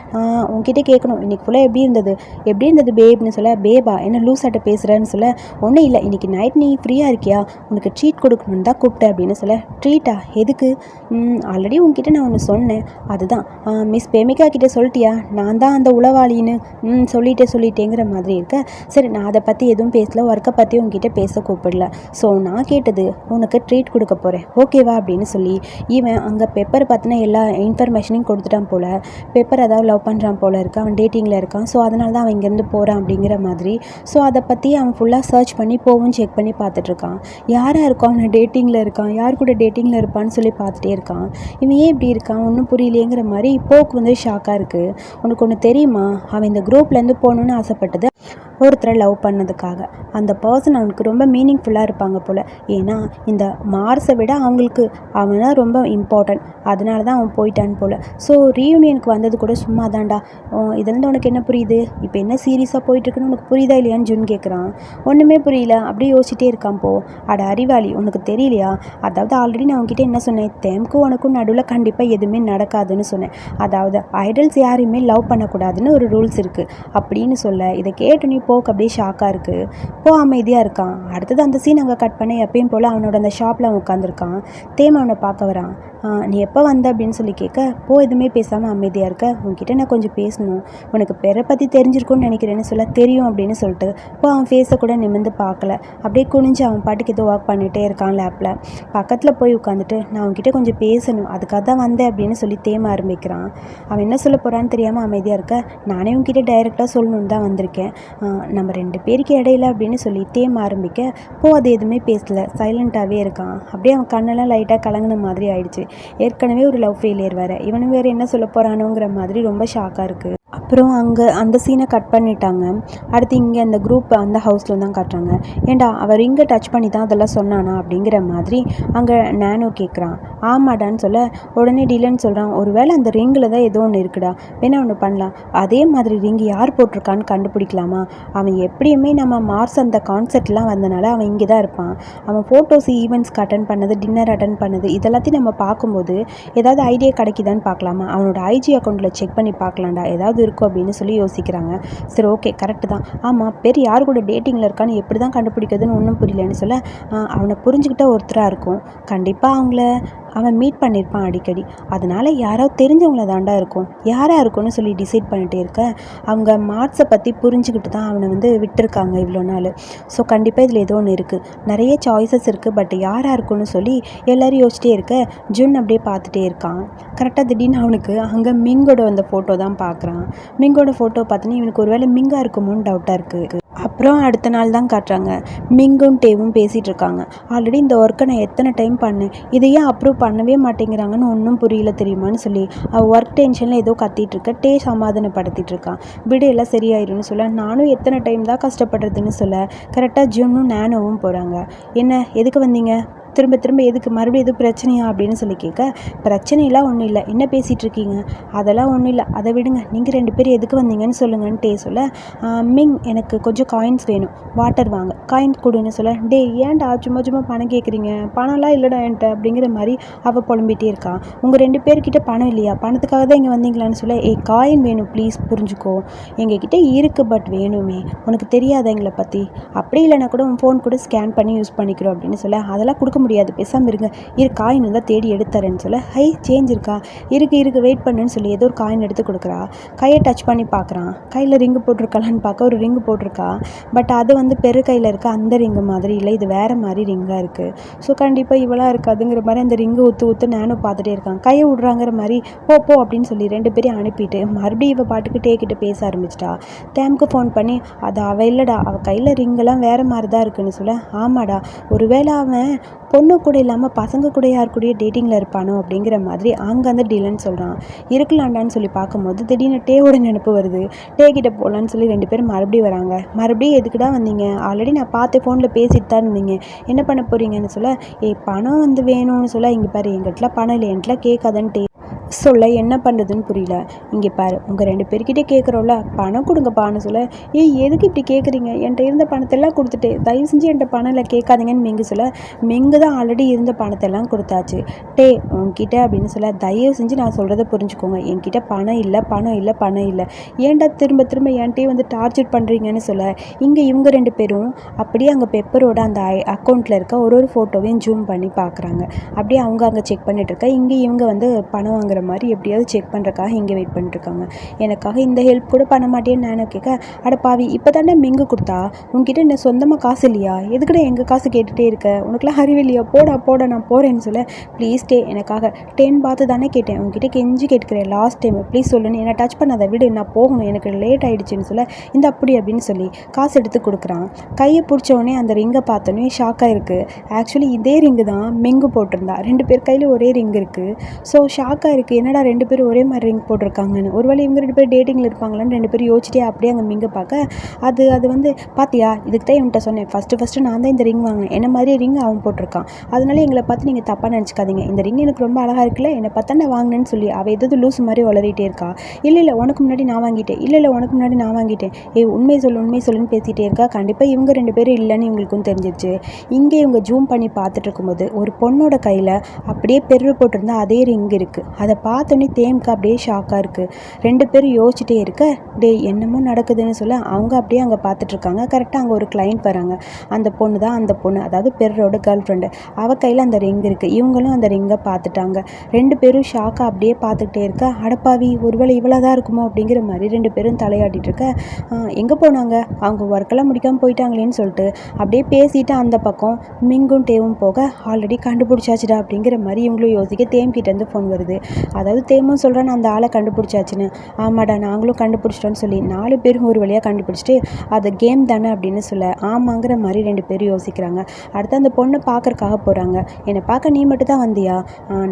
உன்கிட்ட கேட்கணும் இன்றைக்கி ஃபுல்லாக எப்படி இருந்தது பேப்னு சொல்ல, பேபா என்ன லூஸ் ஆட்ட பேசுகிறேன்னு சொல்ல, ஒன்றும் இல்லை இன்றைக்கி நைட் நீ ஃப்ரீயாக இருக்கியா, உனக்கு ட்ரீட் கொடுக்கணுன்னு தான் கூப்பிட்டேன் அப்படின்னு சொல்ல, ட்ரீட்டா எதுக்கு, ஆல்ரெடி உன்கிட்ட நான் ஒன்று சொன்னேன், அதுதான் மிஸ் பேமிகா கிட்டே சொல்லிட்டியா நான் தான் அந்த உளவாளின்னு, சொல்லிட்டேங்கிற மாதிரி இருக்க. சரி நான் அதை பற்றி எதுவும் பேசல, ஒர்க்கை பற்றி உங்ககிட்ட பேச கூப்பிடல. ஸோ நான் கேட்டது உனக்கு ட்ரீட் கொடுக்க போகிறேன் ஓகேவா அப்படின்னு சொல்லி, இவன் அங்கே பெப்பர் பற்றின எல்லா இன்ஃபர்மேஷனையும் கொடுத்துட்டான் போல். பெப்பர் அதாவது லவ் பண்ணுறான் போல் இருக்கு, அவன் டேட்டிங்கில் இருக்கான். ஸோ அதனால தான் அவன் இங்கேருந்து போகிறான் அப்படிங்கிற மாதிரி. ஸோ அதை பற்றி அவன் ஃபுல்லாக சர்ச் பண்ணி போவும் செக் பண்ணி பார்த்துட்ருக்கான். யாராக இருக்கான், அவன் டேட்டிங்கில் இருக்கான், யார் கூட டேட்டிங்கில் இருப்பான்னு சொல்லி பார்த்துட்டே இருக்கான். இவன் ஏன் இப்படி இருக்கான் ஒன்றும் புரியலையேங்கிற மாதிரி இப்போக்கு வந்து ஷாக்காக இருக்குது. உனக்கு ஒன்று தெரியுமா, அவன் இந்த குரூப்லேருந்து போகணுன்னு ஆசைப்பட்டது ஒருத்தரை லவ் பண்ணதுக்காக. அந்த பர்சன் அவனுக்கு ரொம்ப மீனிங்ஃபுல்லாக இருப்பாங்க போல். ஏன்னா இந்த மார்ஸை விட அவங்களுக்கு அவன் தான் ரொம்ப இம்பார்ட்டன்ட், அதனால தான் அவன் போயிட்டான் போல். ஸோ ரீயூனியனுக்கு வந்தது கூட சும்மா தான்டா. இதுலேருந்து உனக்கு என்ன புரியுது, இப்போ என்ன சீரியஸாக போயிட்டுருக்குன்னு உனக்கு புரியுதா இல்லையான்னு ஜுன் கேட்குறான். ஒன்றுமே புரியல அப்படியே யோசிச்சிட்டே இருக்கான். அட அறிவாளி உனக்கு தெரியலையா, அதாவது ஆல்ரெடி நான் உங்ககிட்ட என்ன சொன்னேன், தேம்க்கும் உனக்கும் நடுவில் கண்டிப்பாக எதுவுமே நடக்காதுன்னு சொன்னேன். அதாவது ஐடல்ஸ் யாரையுமே லவ் பண்ணக்கூடாதுன்னு ஒரு ரூல்ஸ் இருக்குது அப்படின்னு சொல்ல, இதை கேட்டு நீ போக்கு அப்படியே ஷாக்காக இருக்குது. அமைதியாக இருக்கான். அடுத்தது அந்த சீன் அங்கே கட் பண்ணி எப்பயும் போல் அவனோட அந்த ஷாப்பில் அவன் உட்காந்துருக்கான். தேம் அவனை பார்க்க வரான். நீ எப்போ வந்த அப்படின்னு சொல்லி கேட்க, எதுவுமே பேசாமல் அமைதியாக இருக்க, உன்கிட்ட நான் கொஞ்சம் பேசணும், உனக்கு பெரை பற்றி தெரிஞ்சிருக்கும்னு நினைக்கிறேன்னு சொல்ல, தெரியும் அப்படின்னு சொல்லிட்டு அவன் ஃபேஸை கூட நிமிர்ந்து பார்க்கல. அப்படியே குனிஞ்சு அவன் பாட்டுக்கு ஏதோ ஒர்க் பண்ணிகிட்டே இருக்கான் லேப்பில். பக்கத்தில் போய் உட்காந்துட்டு நான் உன்கிட்ட கொஞ்சம் பேசணும், அதுக்காக தான் வந்தேன் அப்படின்னு சொல்லி தேம ஆரம்பிக்கிறான். அவன் என்ன சொல்ல போகிறான்னு தெரியாமல் அமைதியாக இருக்க, நானே உன்கிட்ட டைரெக்டாக சொல்லணுன்னு தான் வந்திருக்கேன், நம்ம 2 பேருக்கு இடையில அப்படின்னு சொல்லி தேம ஆரம்பிக்க, அது எதுவுமே பேசலை, சைலண்ட்டாகவே இருக்கான். அப்படியே அவன் கண்ணெல்லாம் லைட்டாக கலங்கின மாதிரி ஆயிடுச்சு. ஏற்கனவே ஒரு லவ் ஃபெயிலியர் வேறு, இவனும் வேறு என்ன சொல்ல போகிறானோங்கிற மாதிரி ரொம்ப ஷாக்காக இருக்குது. அப்புறம் அங்கே அந்த சீனை கட் பண்ணிட்டாங்க. அடுத்து இங்கே அந்த குரூப் அந்த ஹவுஸில் தான் காட்டுறாங்க. ஏண்டா அவர் இங்கே டச் பண்ணி தான் அதெல்லாம் சொன்னானா அப்படிங்கிற மாதிரி அங்கே நானோ கேட்குறான். ஆமாடான்னு சொல்ல, உடனே டிலன்னு சொல்கிறான், ஒரு வேளை அந்த ரிங்கில் தான் ஏதோ ஒன்று இருக்குடா, வேணா ஒன்று பண்ணலாம், அதே மாதிரி ரிங் யார் போட்டிருக்கான்னு கண்டுபிடிக்கலாமா, அவன் எப்படியுமே நம்ம மார்ஸ் அந்த கான்செர்ட்லாம் வந்தனால அவன் இங்கே தான் இருப்பான், அவன் ஃபோட்டோஸ் ஈவெண்ட்ஸ்க்கு அட்டன் பண்ணது, டின்னர் அட்டன் பண்ணது, இதெல்லாத்தையும் நம்ம பார்க்கும்போது ஏதாவது ஐடியா கிடைக்குதான்னு பார்க்கலாமா, அவனோட ஐஜி அக்கௌண்ட்டில் செக் பண்ணி பார்க்கலாம்டா, ஏதாவது இருக்கும் அப்படின்னு சொல்லி யோசிக்கிறாங்க. சரி ஓகே கரெக்டு தான், ஆமாம் பேர் யார் கூட டேட்டிங்கில் இருக்கான்னு எப்படி தான் கண்டுபிடிக்கிறதுன்னு ஒன்றும் புரியலன்னு சொல்ல, அவனை புரிஞ்சுக்கிட்ட ஒருத்தராக இருக்கும், கண்டிப்பாக அவன் மீட் பண்ணியிருப்பான் அடிக்கடி, அதனால் யாராவது தெரிஞ்சவங்கள தாண்டா இருக்கும், யாராக இருக்கும்னு சொல்லி டிசைட் பண்ணிகிட்டே இருக்க, அவங்க மார்க்ஸை பற்றி புரிஞ்சுக்கிட்டு தான் அவனை வந்து விட்டுருக்காங்க இவ்வளோ நாள். ஸோ கண்டிப்பாக இதில் ஏதோ ஒன்று இருக்குது, நிறைய சாய்ஸஸ் இருக்குது, பட் யாராக இருக்கும்னு சொல்லி எல்லோரும் யோசிச்சிட்டே இருக்க, ஜுன் அப்படியே பார்த்துட்டே இருக்கான். கரெக்டாக திடீர்னு அவனுக்கு அங்கே மிங்கோட அந்த ஃபோட்டோ தான் பார்க்குறான். மிங்கோட ஃபோட்டோ பார்த்தோன்னே இவனுக்கு ஒரு வேளை மிங்காக இருக்குமோன்னு டவுட்டாக இருக்குது. அப்புறம் அடுத்த நாள் தான் காட்டுறாங்க. மிங்கும் டேவும் பேசிகிட்டு இருக்காங்க. ஆல்ரெடி இந்த ஒர்க்கை நான் எத்தனை டைம் பண்ணேன், இதை ஏன் அப்ரூவ் பண்ணவே மாட்டேங்கிறாங்கன்னு ஒன்றும் புரியல தெரியுமான்னு சொல்லி ஒர்க் டென்ஷனில் ஏதோ கத்திட்டு இருக்க டே சமாதானப்படுத்திட்டு இருக்கான். விடு எல்லாம் சரியாயிரும்னு சொல்ல, நானும் எத்தனை டைம் தான் கஷ்டப்படுறதுன்னு சொல்ல கரெக்டாக ஜூனும் நானோவும் போகிறாங்க. என்ன எதுக்கு வந்தீங்க, திரும்ப திரும்ப எதுக்கு, மறுபடியும் எதுவும் பிரச்சனையா அப்படின்னு சொல்லி கேட்க, பிரச்சனையெல்லாம் ஒன்றும் இல்லை, என்ன பேசிகிட்டு இருக்கீங்க, அதெல்லாம் ஒன்றும் இல்லை, அதை விடுங்க, நீங்கள் 2 பேரும் எதுக்கு வந்தீங்கன்னு சொல்லுங்கன்னு டே சொல்ல, மிங் எனக்கு கொஞ்சம் காயின்ஸ் வேணும், வாட்டர் வாங்க, காயின் கொடுன்னு சொல்ல, டே ஏன்டா சும்மா சும்மா பணம் கேட்குறீங்க, பணம்லாம் இல்லைடா என்கிட்ட அப்படிங்கிற மாதிரி அவள் புலம்பிகிட்டே இருக்கான். உங்கள் 2 பேர்கிட்ட பணம் இல்லையா, பணத்துக்காக தான் இங்கே வந்தீங்களான்னு சொல்ல, காயின் வேணும் ப்ளீஸ் புரிஞ்சுக்கோ, எங்ககிட்ட இருக்குது பட் வேணுமே, உனக்கு தெரியாத எங்களை பற்றி, அப்படி இல்லைனா கூட உன் ஃபோன் கூட ஸ்கேன் பண்ணி யூஸ் பண்ணிக்கிறோம் அப்படின்னு சொல்ல, அதெல்லாம் கொடுக்க முடியாது, பேசாமல் இருங்க, காயின் இருந்தால் தேடி எடுத்துறேன்னு சொல்ல, ஹை சேஞ்ச் இருக்கா, இருக்கு வெயிட் பண்ணுன்னு சொல்லி ஏதோ ஒரு காயின் எடுத்து கொடுக்குறா. கையை டச் பண்ணி பார்க்குறான், கையில் ரிங்கு போட்டிருக்கலான்னு பார்க்க ஒரு ரிங்கு போட்டிருக்கா. பட் அது வந்து பெரு கையில் இருக்க அந்த ரிங்கு மாதிரி இல்லை, இது வேறு மாதிரி ரிங்காக இருக்குது. ஸோ கண்டிப்பாக இவளாக இருக்காதுங்கிற மாதிரி அந்த ரிங்கு ஊற்று நானும் பார்த்துட்டே இருக்கான். கையை விட்றாங்கிற மாதிரி போ அப்படின்னு சொல்லி 2 பேரையும் அனுப்பிட்டு மறுபடியும் இவள் பாட்டுக்கு டேக்கிட்ட பேச ஆரம்பிச்சிட்டா. தேமுக்கு ஃபோன் பண்ணி, அது அவள் இல்லைடா, அவள் கையில் ரிங்கெல்லாம் வேறு மாதிரி தான் இருக்குன்னு சொல்ல, ஆமாடா ஒருவேளை அவன் பொண்ணு கூட இல்லாமல் பசங்க கூட யார் கூடயே டேட்டிங்கில் இருப்பானோ அப்படிங்கிற மாதிரி அங்கே அந்த டீலன்னு சொல்கிறான். இருக்கலாண்டான்னு சொல்லி பார்க்கும்போது திடீர்னு டேவோட நினைப்பு வருது. டே கிட்ட போகலான்னு சொல்லி 2 பேரும் மறுபடியும் வராங்க. மறுபடியும் எதுக்குடா வந்தீங்க, ஆல்ரெடி நான் பார்த்து ஃபோனில் பேசிட்டு தான் இருந்தீங்க, என்ன பண்ண போகிறீங்கன்னு சொல்ல, பணம் வந்து வேணும்னு சொல்ல, இங்கே பாரு எங்கிட்டலாம் பணம் இல்லை, என்கிட்டலாம் கேட்காதன்னு டே சொல்ல, என்ன பண்ணுறதுன்னு புரியல. இங்கே பாரு உங்கள் 2 பேர்கிட்ட கேட்குறோம்ல, பணம் கொடுங்கப்பான்னு சொல்ல, எதுக்கு இப்படி கேட்குறீங்க, என்கிட்ட இருந்த பணத்தெல்லாம் கொடுத்துட்டு தயவு செஞ்சு என்கிட்ட பணம் இல்லை கேட்காதீங்கன்னு மெங்கு சொல்ல, மெங்கு தான் ஆல்ரெடி இருந்த பணத்தெல்லாம் கொடுத்தாச்சு. டே உன்கிட்ட அப்படின்னு சொல்ல, தயவு செஞ்சு நான் சொல்கிறத புரிஞ்சுக்கோங்க, என்கிட்ட பணம் இல்லை, ஏன்டா திரும்ப திரும்ப என்கிட்டயே வந்து டார்ச்சர் பண்ணுறீங்கன்னு சொல்ல, இங்கே இவங்க 2 பேரும் அப்படியே அங்கே பெப்பரோட அந்த அக்கௌண்ட்டில் இருக்க ஒரு ஃபோட்டோவையும் ஜூம் பண்ணி பார்க்குறாங்க. அப்படியே அவங்க அங்கே செக் பண்ணிட்டு இருக்கா, இங்கே இவங்க வந்து பணம் வாங்குற மாதிரி எப்படியாவது செக் பண்ணுறக்காக இங்கே வெயிட் பண்ணிட்டுருக்காங்க. எனக்காக இந்த ஹெல்ப் கூட பண்ண மாட்டேன்னு நானும் கேட்க, அட பாவி இப்போ தானே மிங்கு கொடுத்தா, உங்ககிட்ட என்ன சொந்தமாக காசு இல்லையா, எதுக்கிட்ட எங்கள் காசு கேட்டுகிட்டே இருக்க, உனக்குலாம் அறிவு இல்லையா, போடா நான் போகிறேன்னு சொல்ல, ப்ளீஸ் டே எனக்காக 10 பார்த்து தானே கேட்டேன், உங்ககிட்ட கெஞ்சி கேட்டுக்கிறேன் லாஸ்ட் டைம், ப்ளீஸ் சொல்லுன்னு, என்னை டச் பண்ணாத விடு, நான் போகணும், எனக்கு லேட் ஆகிடுச்சின்னு சொல்ல, இந்த அப்படி அப்படின்னு சொல்லி காசு எடுத்து கொடுக்குறான். கையை பிடிச்சோடனே அந்த ரிங்கை பார்த்தோன்னே ஷாக்காக இருக்குது. ஆக்சுவலி இதே ரிங்கு தான் மிங்கு போட்டிருந்தா, 2 பேர் கையில் ஒரே ரிங் இருக்குது. ஸோ ஷாக்காக இருக்குது, என்னடா 2 பேரும் ஒரே மாதிரி ரிங் போட்டிருக்காங்கன்னு, ஒருவேளை இவங்க 2 பேர் டேட்டிங்கில் இருப்பாங்களான்னு 2 பேரும் யோசிச்சிட்டே அப்படியே அங்கே மிங்க பார்க்க, அது வந்து பார்த்தியா, இதுக்கு தான் இவன்கிட்ட சொன்னேன், ஃபஸ்ட்டு நான் தான் இந்த ரிங் வாங்கினேன், என்ன மாதிரியே ரிங் அவன் போட்டிருக்கான், அதனால எங்களை பார்த்து நீங்கள் தப்பாக நினச்சிக்காதீங்க, இந்த ரிங் எனக்கு ரொம்ப அழகாக இருக்குல்ல, என்னை பார்த்தா நான் வாங்கினேன்னு சொல்லி அவள் எதாவது லூஸ் மாதிரி வளரிட்டே இருக்கா. இல்லை உனக்கு முன்னாடி நான் வாங்கிட்டேன், இல்லை உனக்கு முன்னாடி நான் வாங்கிட்டேன், உண்மை சொல்லுன்னு பேசிகிட்டே இருக்கா. கண்டிப்பாக இவங்க 2 பேரும் இல்லைன்னு இவங்களுக்கும் தெரிஞ்சிருச்சு. இங்கே இவங்க ஜூம் பண்ணி பார்த்துட்டு இருக்கும்போது ஒரு பொண்ணோட கையில் அப்படியே பெரு போட்டிருந்தா அதே ரிங் இருக்குது. அதை பார்த்தோன்னே தேமுக்கு அப்படியே ஷாக்காக இருக்குது. 2 பேரும் யோசிச்சுட்டே இருக்க, என்னமோ நடக்குதுன்னு சொல்ல அவங்க அப்படியே அங்கே பார்த்துட்ருக்காங்க. கரெக்டாக அங்கே ஒரு கிளைண்ட் வராங்க. அந்த பொண்ணு தான் அந்த பொண்ணு, அதாவது பெரோட கேர்ள் ஃப்ரெண்டு. அவள் கையில் அந்த ரிங் இருக்குது. இவங்களும் அந்த ரிங்கை பார்த்துட்டாங்க. 2 பேரும் ஷாக்காக அப்படியே பார்த்துக்கிட்டே இருக்க, அடப்பாவி ஒருவேளை இவ்வளோ தான் இருக்குமோ அப்படிங்கிற மாதிரி 2 பேரும் தலையாட்டிகிட்டு இருக்க, எங்கே போனாங்க, அவங்க ஒர்க்கெல்லாம் முடிக்காமல் போயிட்டாங்களேன்னு சொல்லிட்டு அப்படியே பேசிட்டு அந்த பக்கம் மிங்கும் டேவும் போக, ஆல்ரெடி கண்டுபிடிச்சாச்சுடா அப்படிங்கிற மாதிரி இவங்களும் யோசிக்க தேம்கிட்டேருந்து ஃபோன் வருது. அதாவது தேமும் சொல்கிறேன் அந்த ஆளை கண்டுபிடிச்சாச்சுன்னு. ஆமாடா நாங்களும் கண்டுபிடிச்சிட்டோன்னு சொல்லி 4 பேரும் ஒரு வழியாக கண்டுபிடிச்சிட்டு அது கேம் தானே அப்படின்னு சொல்ல, ஆமாங்கிற மாதிரி 2 பேரும் யோசிக்கிறாங்க. அடுத்து அந்த பொண்ணை பார்க்கறக்காக போகிறாங்க. என்னை பார்க்க நீ மட்டும் தான் வந்தியா,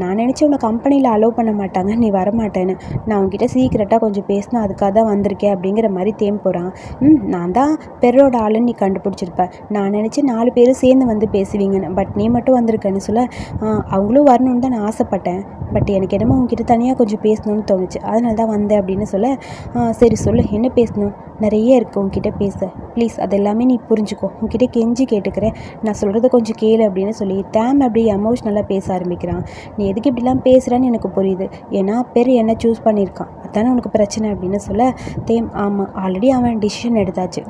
நான் நினச்சி உன்னை கம்பெனியில் அலோவ் பண்ண மாட்டாங்க, நீ வரமாட்டேன்னு, நான் உங்ககிட்ட சீக்கிரட்டாக கொஞ்சம் பேசினா அதுக்காக தான் வந்திருக்கேன் அப்படிங்கிற மாதிரி தேம் போகிறான். நான் தான் பெரோட ஆளுன்னு நீ கண்டுபிடிச்சிருப்ப, நான் நினச்சி 4 பேரும் சேர்ந்து வந்து பேசுவீங்கன்னு, பட் நீ மட்டும் வந்திருக்கேன்னு சொல்ல, அவங்களும் வரணும்னு தான் நான் ஆசைப்பட்டேன், பட் எனக்கு என்னமோ உங்ககிட்ட தனியாக கொஞ்சம் பேசணும்னு தோணுச்சு, அதனால தான் வந்தேன் அப்படின்னு சொல்ல, சரி சொல்லு என்ன பேசணும், நிறைய இருக்குது உங்ககிட்ட பேச, ப்ளீஸ் அது எல்லாமே நீ புரிஞ்சுக்கோ, உங்ககிட்ட கெஞ்சி கேட்டுக்கிறேன், நான் சொல்கிறத கொஞ்சம் கேளு அப்படின்னு சொல்லி தேம் அப்படியே எமோஷ்னலாக பேச ஆரம்பிக்கிறான். நீ எதுக்கு இப்படிலாம் பேசுகிறான்னு எனக்கு புரியுது, ஏன்னா பெரு என்ன சூஸ் பண்ணியிருக்கான், அதானே உனக்கு பிரச்சனை அப்படின்னு சொல்ல, தேம் ஆமாம் ஆல்ரெடி அவன் டிசிஷன் எடுத்தாச்சு,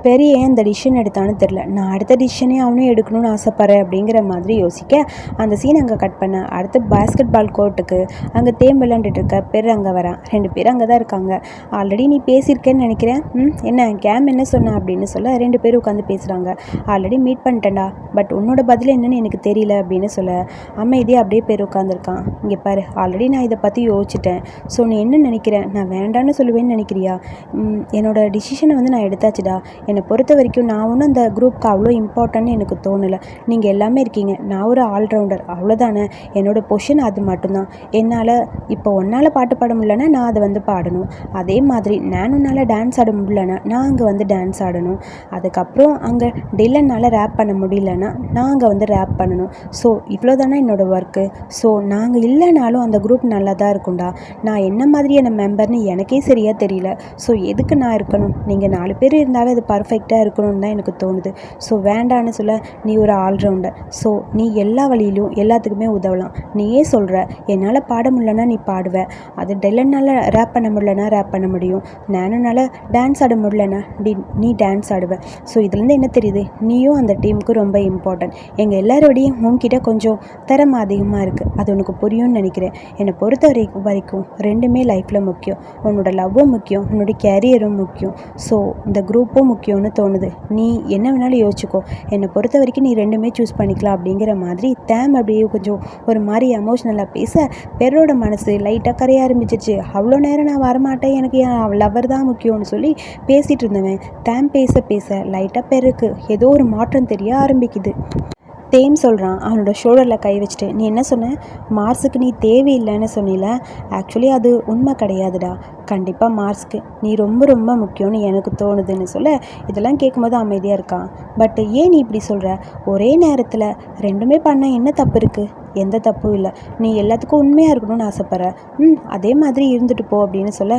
பெரிய ஏன் இந்த டிசிஷன் எடுத்தான்னு தெரில, நான் அடுத்த டிசிஷனே அவனும் எடுக்கணும்னு ஆசைப்பட்றேன் அப்படிங்கிற மாதிரி யோசிக்க, அந்த சீன் அங்கே கட் பண்ண. அடுத்து பாஸ்கெட் பால் கோர்ட்டுக்கு அங்கே தேம் விளையாண்டுட்டு இருக்க பெரு அங்கே வரான். 2 பேரும் அங்கே தான் இருக்காங்க. ஆல்ரெடி நீ பேசியிருக்கேன்னு நினைக்கிறேன், என்ன கேம் என்ன சொன்ன அப்படின்னு சொல்ல 2 பேரும் உட்காந்து பேசுகிறாங்க. ஆல்ரெடி மீட் பண்ணிட்டேன்டா, பட் உன்னோட பதில் என்னன்னு எனக்கு தெரியல அப்படின்னு சொல்ல, அமைதியாக அப்படியே பேர் உட்காந்துருக்கான். இங்கே பாரு ஆல்ரெடி நான் இதை பற்றி யோசிச்சிட்டேன், ஸோ நீ என்ன நினைக்கிறேன், நான் வேண்டான்னு சொல்லுவேன்னு நினைக்கிறியா, என்னோட டிசிஷனை வந்து நான் எடுத்தாச்சுடா, என்னை பொறுத்த வரைக்கும் நான் ஒன்றும் அந்த குரூப்க்கு அவ்வளோ இம்பார்ட்டன்ட்னு எனக்கு தோணலை. நீங்கள் எல்லாமே இருக்கீங்க, நான் ஒரு ஆல்ரவுண்டர் அவ்வளோதானே. என்னோடய பொசிஷன் அது மட்டும்தான். என்னால் இப்போ உன்னால் பாட்டு பாட முடியலன்னா நான் அதை வந்து பாடணும். அதே மாதிரி உன்னால் டான்ஸ் ஆட முடியலன்னா நான் அங்கே வந்து டான்ஸ் ஆடணும். அதுக்கப்புறம் அங்கே டில்லனால் ரேப் பண்ண முடியலன்னா நான் அங்கே வந்து ரேப் பண்ணணும். ஸோ இவ்வளோ தானே என்னோடய ஒர்க்கு. ஸோ நாங்கள் இல்லைனாலும் அந்த குரூப் நல்லா தான் இருக்கும்டா. நான் என்ன மாதிரியான மெம்பர்னு எனக்கே சரியாக தெரியல. ஸோ எதுக்கு நான் இருக்கணும்? நீங்கள் 4 பேர் இருந்தாவே அது பர்ஃபெக்டாக இருக்கணும்னு தான் எனக்கு தோணுது. ஸோ வேண்டான்னு சொல்ல, நீ ஒரு ஆல்ரவுண்டர். ஸோ நீ எல்லா வழியிலும் எல்லாத்துக்குமே உதவலாம். நீயே சொல்கிற, என்னால் பாட முடியலன்னா நீ பாடுவ, அது டெல்லனால் ரேப் பண்ண முடியலன்னா ரேப் பண்ண முடியும், நானுனால டான்ஸ் ஆட முடியலன்னா நீ டான்ஸ் ஆடுவ. ஸோ இதுலேருந்து என்ன தெரியுது? நீயும் அந்த டீமுக்கு ரொம்ப இம்பார்ட்டன்ட். எங்கள் எல்லாரோடையும் உன்கிட்ட கொஞ்சம் திறமை அதிகமாக இருக்குது. அது உனக்கு புரியும்னு நினைக்கிறேன். என்னை பொறுத்த வரைக்கும் ரெண்டுமே லைஃப்பில் முக்கியம். உன்னோட லவ்வும் முக்கியம், உன்னோட கேரியரும் முக்கியம். ஸோ இந்த குரூப்பும் முக்கியம்னு தோணுது. நீ என்ன வேணாலும் யோசிச்சுக்கோ. என்னை பொறுத்த வரைக்கும் நீ ரெண்டுமே சூஸ் பண்ணிக்கலாம் அப்படிங்கிற மாதிரி தேம் அப்படியே கொஞ்சம் ஒரு மாதிரி எமோஷ்னலாக பேச பெரோட மனசு லைட்டாக கரைய ஆரம்பிச்சிச்சு. அவ்வளோ நேரம் நான் வரமாட்டேன், எனக்கு என் லவர் தான் முக்கியம்னு சொல்லி பேசிகிட்டு இருந்தவன் தேம் பேச பேச லைட்டாக பெருக்கு ஏதோ ஒரு மாற்றம் தெரிய ஆரம்பிக்குது. தேம் சொல்கிறான் அவனோட ஷோல்டரில் கை வச்சுட்டு, நீ என்ன சொன்ன? மார்ஸுக்கு நீ தேவையில்லைன்னு சொன்னில. ஆக்சுவலி அது உண்மை கிடையாதுடா. கண்டிப்பாக மார்ஸ்க்கு நீ ரொம்ப ரொம்ப முக்கியம்னு எனக்கு தோணுதுன்னு சொல்ல, இதெல்லாம் கேட்கும்போது அமைதியாக இருக்கான். பட் ஏன் நீ இப்படி சொல்கிற? ஒரே நேரத்தில் ரெண்டுமே பண்ண என்ன தப்பு இருக்குது? எந்த தப்பும் இல்லை. நீ எல்லாத்துக்கும் உண்மையாக இருக்கணும்னு ஆசைப்பட்ற. அதே மாதிரி இருந்துட்டு போ அப்படின்னு சொல்ல,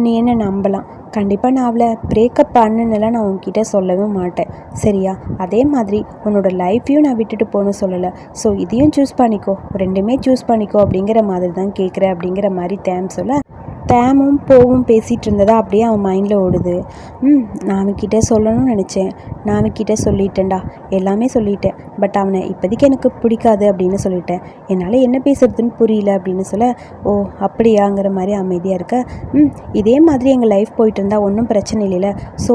நீ என்ன நம்பலாம். கண்டிப்பாக நான் அவளை பிரேக்கப் பண்ணுன்னெல்லாம் நான் உன்கிட்ட சொல்லவே மாட்டேன், சரியா? அதே மாதிரி உன்னோட லைஃப்பையும் நான் விட்டுட்டு போகணும்னு சொல்லலை. ஸோ இதையும் சூஸ் பண்ணிக்கோ, ரெண்டுமே சூஸ் பண்ணிக்கோ அப்படிங்கிற மாதிரி தான் கேட்குறேன் அப்படிங்கிற மாதிரி தேம் சொல்ல, தேமும் போவும் பேசிகிட்டு இருந்ததா அப்படியே அவன் மைண்டில் ஓடுது. நான் அவன்கிட்ட சொல்லணும்னு நினச்சேன், நான் அவன்கிட்ட சொல்லிட்டேன்டா, எல்லாமே சொல்லிட்டேன். பட் அவனை இப்போதைக்கு எனக்கு பிடிக்காது அப்படின்னு சொல்லிட்டேன். என்னால் என்ன பேசுறதுன்னு புரியல அப்படின்னு சொல்ல, ஓ அப்படியாங்கிற மாதிரி அமைதியாக இருக்க, இதே மாதிரி எங்கள் லைஃப் போயிட்டு இருந்தால் ஒன்றும் பிரச்சனை இல்லைல்ல. ஸோ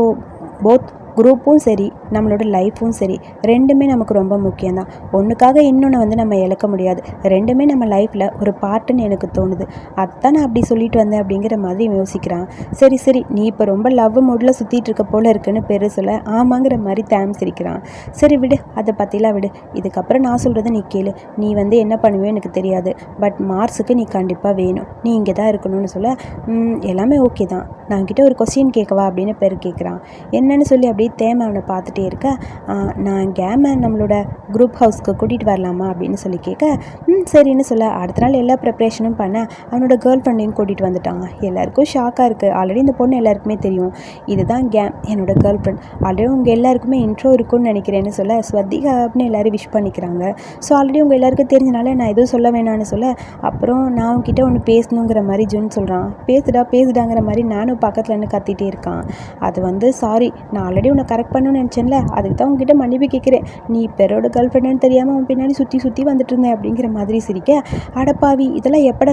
போத் குரூப்பும் சரி நம்மளோட லைஃப்பும் சரி ரெண்டுமே நமக்கு ரொம்ப முக்கியம்தான். ஒன்றுக்காக இன்னொன்று வந்து நம்ம இழக்க முடியாது. ரெண்டுமே நம்ம லைஃப்பில் ஒரு பார்ட்டுன்னு எனக்கு தோணுது. அதுதான் நான் அப்படி சொல்லிட்டு வந்தேன் அப்படிங்கிற மாதிரி யோசிக்கிறான். சரி நீ இப்போ ரொம்ப லவ் மூடில் சுற்றிட்டு இருக்க போல் இருக்குன்னு பெரு சொல்ல, ஆமாங்கிற மாதிரி தேம் சிரிக்கிறான். சரி விடு, அதை பற்றிலாம் விடு. இதுக்கப்புறம் நான் சொல்கிறத நீ கேளு. நீ வந்து என்ன பண்ணுவே எனக்கு தெரியாது. பட் மார்ஸுக்கு நீ கண்டிப்பாக வேணும், நீ இங்கே தான் இருக்கணும்னு சொல்ல, எல்லாமே ஓகே தான். நான் உன்கிட்ட ஒரு கொஸ்டின் கேட்கவா அப்படின்னு பெரு கேட்குறான். என்னன்னு சொல்லி அப்படியே தேம் அவனை பார்த்துட்டே இருக்க, நான் கேமை நம்மளோட குரூப் ஹவுஸ்க்கு கூட்டிகிட்டு வரலாமா அப்படின்னு சொல்லி கேட்க, சரின்னு சொல்ல அடுத்த நாள் எல்லா ப்ரிப்ரேஷனும் பண்ண அவனோட கேர்ள் ஃப்ரெண்டையும் கூட்டிகிட்டு வந்துட்டாங்க. எல்லாருக்கும் ஷாக்காக இருக்குது. ஆல்ரெடி இந்த பொண்ணு எல்லாருக்குமே தெரியும், இதுதான் கேம், என்னோட கேர்ள் ஃப்ரெண்ட். ஆல்ரெடி உங்கள் எல்லாருக்குமே இன்ட்ரோ இருக்குன்னு நினைக்கிறேன்னு சொல்ல, ஸ்வதிகா அப்படின்னு எல்லோரும் விஷ் பண்ணிக்கிறாங்க. ஸோ ஆல்ரெடி உங்கள் எல்லாருக்கும் தெரிஞ்சனால நான் எதுவும் சொல்ல வேணான்னு சொல்ல, அப்புறம் நான் உங்ககிட்ட ஒன்று பேசணுங்கிற மாதிரி ஜூன் சொல்கிறான். பேசுடாங்கிற மாதிரி நானும் பக்கத்தில் நின்று கத்திட்டே இருக்கான். அது வந்து சாரி, நான் ஆல்ரெடி உன்னை கரெக்ட் பண்ணணும்னு நினச்சேன்ல, அதுக்கு தான் உங்ககிட்ட மன்னிப்பு கேட்குறேன். நீ பெரோட கேர்ள் ஃப்ரெண்டுன்னு தெரியாமல் உன் பின்னாடி சுற்றி வந்துட்டு இருந்தேன் அப்படிங்கிற மாதிரி சிரிக்க, அடப்பாவி இதெல்லாம் எப்போ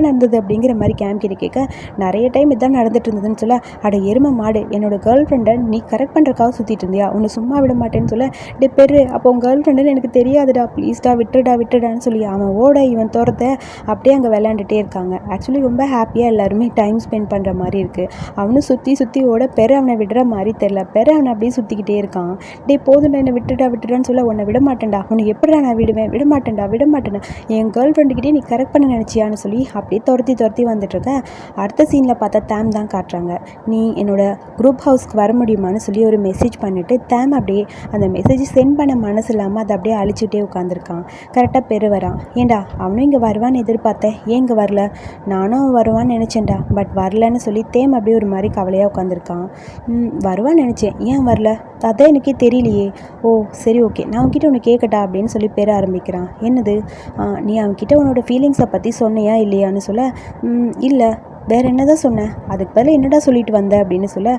நடந்தது அப்படிங்கிற மாதிரி கேம் கிட்ட கேட்க, நிறைய டைம் இதான் நடந்துட்டு இருந்ததுன்னு சொல்ல, அட எருமை மாடு, என்னோட கேர்ள் ஃப்ரெண்டை நீ கரெக்ட் பண்ணுறக்காக சுற்றிட்டு இருந்தியா, உன்னை சும்மா விட மாட்டேன்னு சொல்ல, டே பெரு அப்போ உன் கேர்ள் ஃப்ரெண்டுன்னு எனக்கு தெரியாதுடா, ப்ளீஸ்டா விட்டுடான்னு சொல்லி அவன் ஓட இவன் துரத்த அப்படியே அங்கே விளையாண்டுட்டே இருக்காங்க. ஆக்சுவலி ரொம்ப ஹாப்பியாக எல்லாருமே டைம் ஸ்பெண்ட் பண்ணுற மாதிரி இருக்குது. அவனும் சுற்றி ஓட பெரு அவனை விடுற மாதிரி தெரில. பெரு அவனை அப்படியே சுற்றிக்கிட்டே இருக்கான். டே போதுண்டா என்னை விட்டுடான்னு சொல்ல, உன்னை விட மாட்டேன்டா, உன்னை எப்படிடா நான் விடுவேன், விட மாட்டேன்டா என் கேர்ள் ஃப்ரெண்டுக்கிட்டே நீ கரெக்ட் பண்ண நினச்சியான்னு சொல்லி அப்படியே துரத்தி வந்துட்டுருக்க. அடுத்த சீனில் பார்த்தா தேம் தான் காட்டுறாங்க. நீ என்னோட குரூப் ஹவுஸ்க்கு வர முடியுமான்னு சொல்லி ஒரு மெசேஜ் பண்ணிவிட்டு தேம் அப்படியே அந்த மெசேஜ் சென்ட் பண்ண மனசு இல்லாமல் அதை அப்படியே அழிச்சுட்டே உட்காந்துருக்கான். கரெக்டாக பெரு வரான். ஏண்டா அவனும் இங்கே வருவான்னு எதிர்பார்த்தேன், ஏன் இங்கே வரல? நானும் வருவான்னு நினச்சேன்டா, பட் வரலன்னு சொல்லி தேம் அப்படியே ஒரு மாதிரி கவலையாக உட்காந்துருக்கான். வருவான்னு நினச்சேன், ஏன் வரல? அதான் எனக்கே தெரியலையே. ஓ சரி ஓகே, நான் அவன்கிட்ட ஒன்று கேட்கட்டா அப்படின்னு சொல்லி பேர ஆரம்பிக்கிறான். என்னது? நீ அவன்கிட்ட உன்னோட ஃபீலிங்ஸை பற்றி சொன்னியா இல்லையான்னு சொல்ல, இல்லை வேறு என்ன தான் சொன்னேன், அதுக்கு பதில் என்னடா சொல்லிட்டு வந்தேன் அப்படின்னு சொல்ல,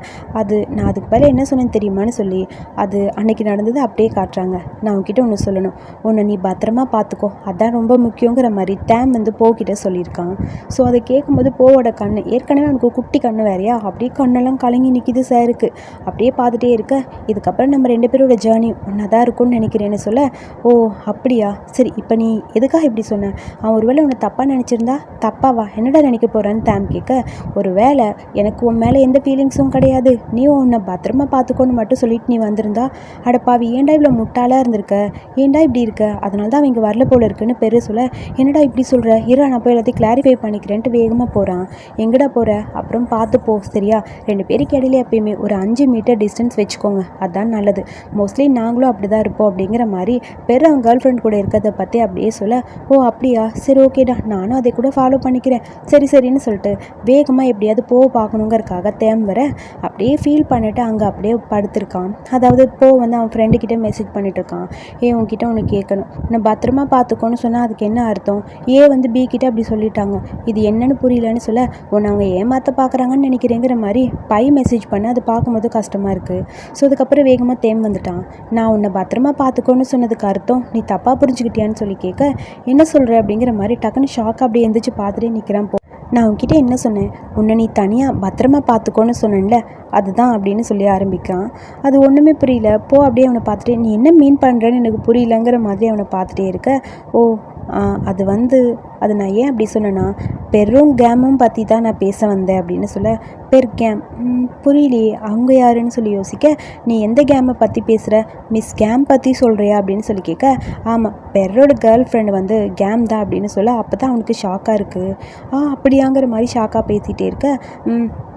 நான் அதுக்கு பதில் என்ன சொன்னேன்னு தெரியுமான்னு சொல்லி அது அன்னைக்கு நடந்தது அப்படியே காட்டுறாங்க. நான் உன்கிட்ட ஒன்று சொல்லணும், உன்னை நீ பத்திரமா பார்த்துக்கோ, அதான் ரொம்ப முக்கியங்கிற மாதிரி தேம் வந்து போகிட்ட சொல்லியிருக்கான். ஸோ அதை கேட்கும்போது போவோட கண்ணு ஏற்கனவே அவனுக்கு குட்டி கண்ணு வேறையா, அப்படியே கண்ணெல்லாம் கலங்கி நிற்கிது சாருக்கு. அப்படியே பார்த்துட்டே இருக்க, இதுக்கப்புறம் நம்ம 2 பேரோட ஜேர்னி ஒன்றா தான் இருக்கும்னு நினைக்கிறேன்னு சொல்ல, ஓ அப்படியா, சரி இப்போ நீ எதுக்காக இப்படி சொன்ன? அவன் ஒருவேளை உன்னை தப்பாக நினச்சிருந்தா? தப்பாவா, என்னடா நினைக்க போகிறேன்னு தேம் கேட்க, ஒரு வேளை எனக்கு உன் மேலே எந்த ஃபீலிங்ஸும் கிடையாது, நீ உன்னை பத்திரமா பார்த்துக்கோன்னு மட்டும் சொல்லிட்டு நீ வந்திருந்தா, அடப்பாவி ஏன்டா இவ்வளோ முட்டாளாக இருந்திருக்க, ஏன்டா இப்படி இருக்க, அதனால தான் அவங்க வரல போல இருக்குன்னு பெரு சொல்ல, என்னடா இப்படி சொல்கிற, இரு நான் போய் எல்லாத்தையும் கிளாரிஃபை பண்ணிக்கிறேன்ட்டு வேகமாக போகிறான். எங்கடா போகிற, அப்புறம் பார்த்து போ சரியா, 2 பேருக்கு இடையில எப்பயுமே ஒரு 5 மீட்டர் டிஸ்டன்ஸ் வச்சுக்கோங்க, அதுதான் நல்லது. மோஸ்ட்லி நாங்களும் அப்படி தான் இருப்போம் அப்படிங்கிற மாதிரி பெரு அவன் கேர்ள் ஃப்ரெண்ட் கூட இருக்கிறத பற்றி அப்படியே சொல்ல, ஓ அப்படியா, சரி ஓகேடா, நானும் அதை கூட ஃபாலோ பண்ணிக்கிறேன், சரி சரின்னு சொல்லிட்டு வேகமாக எப்படியாவது பார்க்கணுங்கிறதுக்காக தேம் வர அப்படியே ஃபீல் பண்ணிவிட்டு அங்கே அப்படியே படுத்திருக்கான். அதாவது வந்து அவன் ஃப்ரெண்டுக்கிட்ட மெசேஜ் பண்ணிட்டு இருக்கான். உன்கிட்ட ஒன்று கேட்கணும், நான் பத்திரமா பார்த்துக்கோன்னு சொன்னால் அதுக்கு என்ன அர்த்தம், வந்து பி கிட்ட அப்படி சொல்லிட்டாங்க, இது என்னன்னு புரியலன்னு சொல்ல, உன்னை அவங்க ஏமாற்ற பார்க்குறாங்கன்னு நினைக்கிறேங்கிற மாதிரி மெசேஜ் பண்ண அது பார்க்கும்போது கஷ்டமாக இருக்குது. ஸோ அதுக்கப்புறம் வேகமாக தேம் வந்துட்டான். நான் உன்னை பத்திரமா பார்த்துக்கோன்னு சொன்னதுக்கு அர்த்தம் நீ தப்பாக புரிஞ்சுக்கிட்டியான்னு சொல்லி கேட்க, என்ன சொல்கிற அப்படிங்கிற மாதிரி டக்குன்னு ஷாக் அப்படியே எந்திரிச்சு பார்த்துட்டே நிற்கிறான். நான் உன்கிட்ட என்ன சொன்னேன், உன்னை நீ தனியாக பத்திரமா பார்த்துக்கோன்னு சொன்னேன்ல, அதுதான் அப்படின்னு சொல்லி ஆரம்பிக்கிறான். அது ஒன்றுமே புரியல. அப்படியே அவனை பார்த்துட்டே, நீ என்ன மீன் பண்ணுறேன்னு எனக்கு புரியலங்கிற மாதிரி அவனை பார்த்துட்டே இருக்க, அது நான் ஏன் அப்படி சொன்னேன்னா, பெரும் கேமும் பற்றி தான் நான் பேச வந்தேன் அப்படின்னு சொல்ல, பெர் கேம் புரியலையே, அவங்க யாருன்னு சொல்லி யோசிக்க, நீ எந்த கேமை பற்றி பேசுகிற, மிஸ் கேம் பற்றி சொல்கிறியா அப்படின்னு சொல்லி கேட்க, ஆமாம் பெரோட கேர்ள் ஃப்ரெண்டு கேம் தான் அப்படின்னு சொல்ல, அப்போ தான் அவனுக்கு ஷாக்காக இருக்குது. அப்படியாங்கிற மாதிரி ஷாக்காக பேசிகிட்டே இருக்க,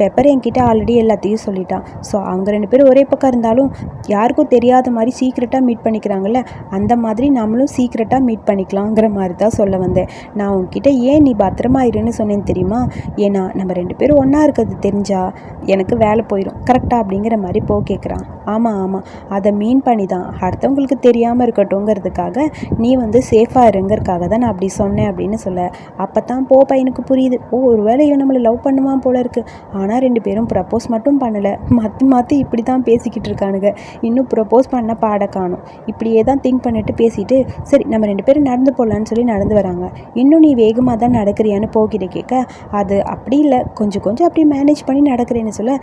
பெப்பர் என்கிட்ட ஆல்ரெடி எல்லாத்தையும் சொல்லிட்டான். ஸோ அவங்க 2 பேரும் ஒரே பக்கம் இருந்தாலும் யாருக்கும் தெரியாத மாதிரி சீக்ரெட்டாக மீட் பண்ணிக்கிறாங்கல்ல, அந்த மாதிரி நம்மளும் சீக்ரெட்டாக மீட் பண்ணிக்கலாங்கிற மாதிரி தான் சொல்ல வந்தேன். நான் உன்கிட்ட ஏன் நீ பத்திரமா இருன்னு சொன்னேன்னு தெரியுமா, ஏன்னா நம்ம 2 பேரும் ஒன்றா இருக்கிறது தெரிஞ்சா எனக்கு வேலை போயிடும் கரெக்டாக அப்படிங்கிற மாதிரி கேட்குறான். ஆமாம் அதை மீன் பண்ணி தான், அடுத்தவங்களுக்கு தெரியாமல் இருக்கட்டும்ங்கிறதுக்காக நீ சேஃபாக இருங்கிறதுக்காக தான் நான் அப்படி சொன்னேன் அப்படின்னு சொல்ல, அப்போ தான் பையனுக்கு புரியுது, ஒரு வேளை இவன் நம்மளை லவ் பண்ணுவான் போல இருக்குது. ஆனால் 2 பேரும் ப்ரப்போஸ் மட்டும் பண்ணலை, மாற்றி இப்படி தான் பேசிக்கிட்டு இருக்கானுங்க, இன்னும் ப்ரப்போஸ் பண்ண பாட காணும். இப்படியே தான் திங்க் பண்ணிட்டு பேசிட்டு, சரி நம்ம 2 பேரும் நடந்து போகலான்னு சொல்லி நடந்து வராங்க. இன்னும் நீ வேகமாக தான் நடக்கிறியான்னு போகிட்ட கேட்க, அது அப்படி இல்லை, கொஞ்சம் அப்படி மேனேஜ் பண்ணி நடக்கிறேன்னு சொல்ல,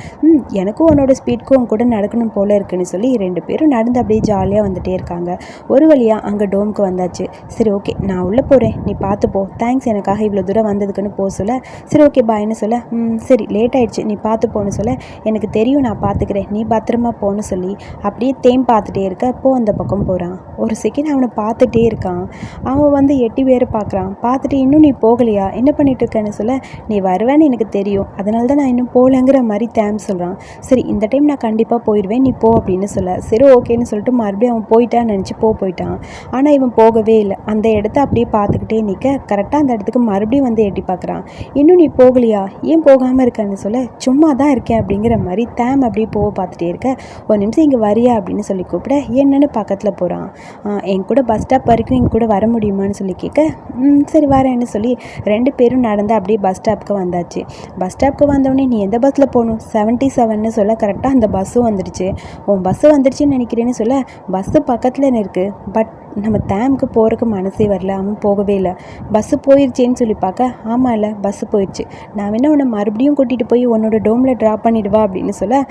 எனக்கும் உன்னோட ஸ்பீட்க்கும் கூட நடக்கணும் போல இருக்குன்னு சொல்லி 2 பேரும் நடந்து அப்படியே ஜாலியாக வந்துட்டே இருக்காங்க. ஒரு வழியாக அங்கே டோமுக்கு வந்தாச்சு. சரி ஓகே நான் உள்ளே போகிறேன், நீ பார்த்துப்போ, தேங்க்ஸ் எனக்காக இவ்வளோ தூரம் வந்ததுக்குன்னு சொல்ல, சரி ஓகே பாய்னு சொல்ல, சரி லேட் ஆகிடுச்சு நீ பார்த்துப்போன்னு சொல்ல, எனக்கு தெரியும் நான் பார்த்துக்கிறேன், நீ பத்திரமா போன்னு சொல்லி அப்படியே தேம் பார்த்துட்டே இருக்க, அந்த பக்கம் போகிறான். ஒரு செகண்ட் அவனை பார்த்துட்டே இருக்கான். அவன் எட்டி வேறு பார்க்குறான். பார்த்துட்டு இன்னும் நீ போகலையா, என்ன பண்ணிட்டு இருக்கேன்னு சொல்ல, நீ வருவேன்னு எனக்கு தெரியும், அதனால தான் நான் இன்னும் போகலங்கிற மாதிரி தேம் சொல்கிறான். சரி இந்த டைம் நான் கண்டிப்பாக போயிடுவேன், நீ போ அப்படின்னு சொல்ல, சரி ஓகேன்னு சொல்லிட்டு மறுபடியும் அவன் போயிட்டான்னு நினச்சி போயிட்டான். ஆனால் இவன் போகவே இல்லை. அந்த இடத்த அப்படியே பார்த்துக்கிட்டே நிற்க, கரெக்டாக அந்த இடத்துக்கு மறுபடியும் எட்டி பார்க்குறான். இன்னும் நீ போகலையா, ஏன் போகாமல் இருக்கேன்னு சொல்ல, சும்மா தான் இருக்கேன் அப்படிங்கிற மாதிரி தேம் அப்படியே பார்த்துட்டே இருக்க, ஒரு நிமிஷம் இங்கே வரியா அப்படின்னு சொல்லி கூப்பிட, என்னன்னு பக்கத்தில் போகிறான். என் கூட பஸ் ஸ்டாப் வரைக்கும் என் கூட வர முடியுமான்னு சொல்லி கேட்க, சரி வரேன்னு சொல்லி 2 பேரும் நடந்து அப்படியே பஸ் ஸ்டாப்புக்கு வந்தாச்சு. பஸ் ஸ்டாப்புக்கு வந்தோடனே நீ எந்த பஸ்ஸில் போகணும், 77ன்னு சொல்ல, கரெக்டாக அந்த பஸ்ஸும் வந்துடுச்சு. உன் பஸ்ஸு வந்துடுச்சுன்னு நினைக்கிறேன்னு சொல்ல, பஸ்ஸு பக்கத்தில் இருக்குது, பட் நம்ம தேமுக்கு போகிறதுக்கு மனசே வரல, அவன் போகவே இல்லை. பஸ்ஸு போயிடுச்சேன்னு சொல்லி பார்க்க, ஆமாம் இல்லை பஸ்ஸு போயிடுச்சு, நான் வேணா உன்னை மறுபடியும் கூட்டிகிட்டு போய் உன்னோட டோமில் ட்ராப் பண்ணிடுவா அப்படின்னு சொல்ல,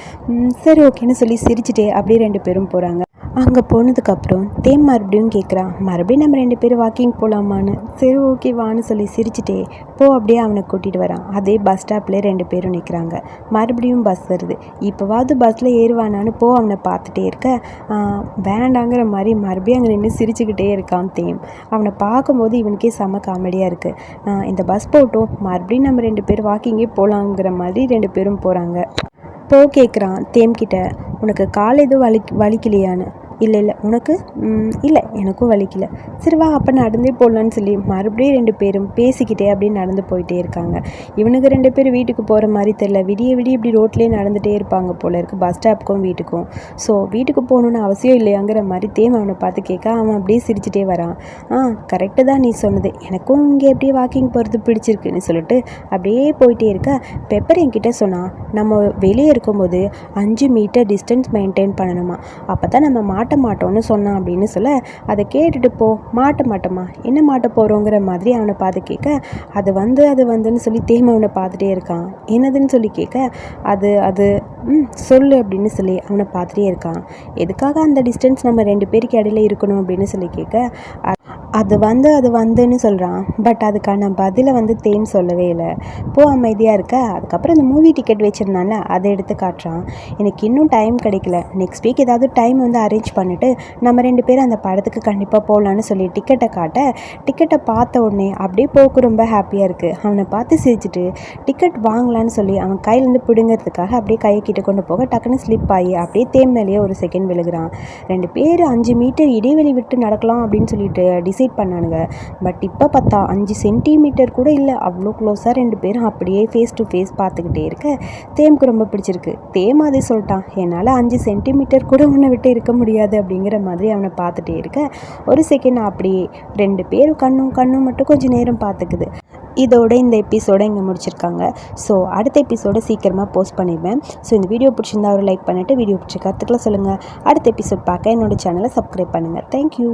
சரி ஓகேன்னு சொல்லி சிரிச்சுட்டே அப்படியே 2 பேரும் போகிறாங்க. அங்கே போனதுக்கப்புறம் தேம் மறுபடியும் கேட்குறான், மறுபடியும் நம்ம 2 பேரும் வாக்கிங் போகலாமான்னு. சரி ஓகே வான்னு சொல்லி சிரிச்சுட்டே அப்படியே அவனை கூட்டிகிட்டு வரான். அதே பஸ் ஸ்டாப்லேயே 2 பேரும் நிற்கிறாங்க. மறுபடியும் பஸ் வருது. இப்போவாவது பஸ்ஸில் ஏறுவானான்னு அவனை பார்த்துட்டே இருக்க, வேண்டாங்கிற மாதிரி மறுபடியும் அங்கே நின்று சிரிச்சுக்கிட்டே இருக்கான் தேம். அவனை பார்க்கும்போது இவனுக்கே செம காமெடியாக இருக்குது. இந்த பஸ் போட்டும் மறுபடியும் நம்ம 2 பேர் வாக்கிங்கே போகலாங்கிற மாதிரி 2 பேரும் போகிறாங்க. கேட்குறான் தேம்கிட்ட, உனக்கு கால் எதுவும் வலிக்கலையான்னு. இல்லை உனக்கு, இல்லை எனக்கும் வலிக்கல. சரி வா அப்போ நடந்தே போடலான்னு சொல்லி மறுபடியும் 2 பேரும் பேசிக்கிட்டே அப்படியே நடந்து போயிட்டே இருக்காங்க. இவனுக்கு 2 பேர் வீட்டுக்கு போகிற மாதிரி தெரில, விடிய இப்படி ரோட்லேயே நடந்துகிட்டே இருப்பாங்க போல இருக்குது, பஸ் ஸ்டாப்புக்கும் வீட்டுக்கும். ஸோ வீட்டுக்கு போகணுன்னு அவசியம் இல்லையாங்கிற மாதிரி தேம் அவனை பார்த்து கேட்க, அவன் அப்படியே சிரிச்சுட்டே வரான். கரெக்டு தான் நீ சொன்னது, எனக்கும் இங்கே எப்படியே வாக்கிங் போகிறது பிடிச்சிருக்குன்னு சொல்லிட்டு அப்படியே போயிட்டே இருக்க, பெப்பர் என்கிட்ட சொன்னால் நம்ம வெளியே இருக்கும்போது 5 மீட்டர் டிஸ்டன்ஸ் மெயின்டைன் பண்ணணுமா, அப்போ தான் நம்ம மாட்ட மாட்டோம்னு சொன்னான் அப்படின்னு சொல்ல, அதை கேட்டுட்டு மாட்ட மாட்டோமா, என்ன மாட்ட போகிறோங்கிற மாதிரி அவனை பார்த்து கேட்க, அது வந்துன்னு சொல்லி தேம் அவனை பார்த்துட்டே இருக்கான். என்னதுன்னு சொல்லி கேட்க, அது சொல்லு அப்படின்னு சொல்லி அவனை பார்த்துட்டே இருக்கான். எதுக்காக அந்த டிஸ்டன்ஸ் நம்ம 2 பேருக்கு இடையில இருக்கணும் அப்படின்னு சொல்லி கேட்க, அது வந்துன்னு சொல்கிறான். பட் அதுக்கான பதிலை வந்து தேன் சொல்லவே இல்லை. அமைதியாக இருக்க. அதுக்கப்புறம் இந்த மூவி டிக்கெட் வச்சுருந்தால அதை எடுத்து காட்டுறான். எனக்கு இன்னும் டைம் கிடைக்கல, நெக்ஸ்ட் வீக் ஏதாவது டைம் வந்து அரேஞ்ச் பண்ணிவிட்டு நம்ம 2 பேரும் அந்த படத்துக்கு கண்டிப்பாக போகலான்னு சொல்லி டிக்கெட்டை காட்ட, டிக்கெட்டை பார்த்த உடனே அப்படியே போக்கு ரொம்ப ஹாப்பியாக இருக்குது. அவனை பார்த்து சிரிச்சிட்டு டிக்கெட் வாங்கலான்னு சொல்லி அவன் கையிலேருந்து பிடுங்கிறதுக்காக அப்படியே கையை கிட்ட கொண்டு போக டக்குன்னு ஸ்லிப் ஆகி அப்படியே தேன் மேலேயே ஒரு செகண்ட் விழுகிறான். 2 பேர் 5 மீட்டர் இடைவெளி விட்டு நடக்கலாம் அப்படின்னு சொல்லிட்டு டிசைட் பண்ணானுங்க. பட் இப்போ பார்த்தா 5 சென்டிமீட்டர் கூட இல்லை, அவ்வளோ க்ளோஸாக 2 பேரும் அப்படியே ஃபேஸ் டு ஃபேஸ் பார்த்துக்கிட்டே இருக்க தேம்க்கு ரொம்ப பிடிச்சிருக்கு. தேம் அதே சொல்லிட்டான், என்னால் 5 சென்டிமீட்டர் கூட உன்னை விட்டு இருக்க முடியாது அப்படிங்கிற மாதிரி அவனை பார்த்துட்டே இருக்க ஒரு செகண்ட் அப்படியே 2 பேரும் கண்ணும் மட்டும் கொஞ்சம் நேரம் பார்த்துக்குது. இதோட இந்த எபிசோட இங்கே முடிச்சிருக்காங்க. ஸோ அடுத்த எபிசோட சீக்கிரமாக போஸ்ட் பண்ணிடுவேன். ஸோ இந்த வீடியோ பிடிச்சிருந்தா ஒரு லைக் பண்ணிவிட்டு வீடியோ பிடிச்ச கருத்துக்களை சொல்லுங்கள். அடுத்த எபிசோட் பார்க்க என்னோடய சேனலை சப்ஸ்கிரைப் பண்ணுங்கள். தேங்க்யூ.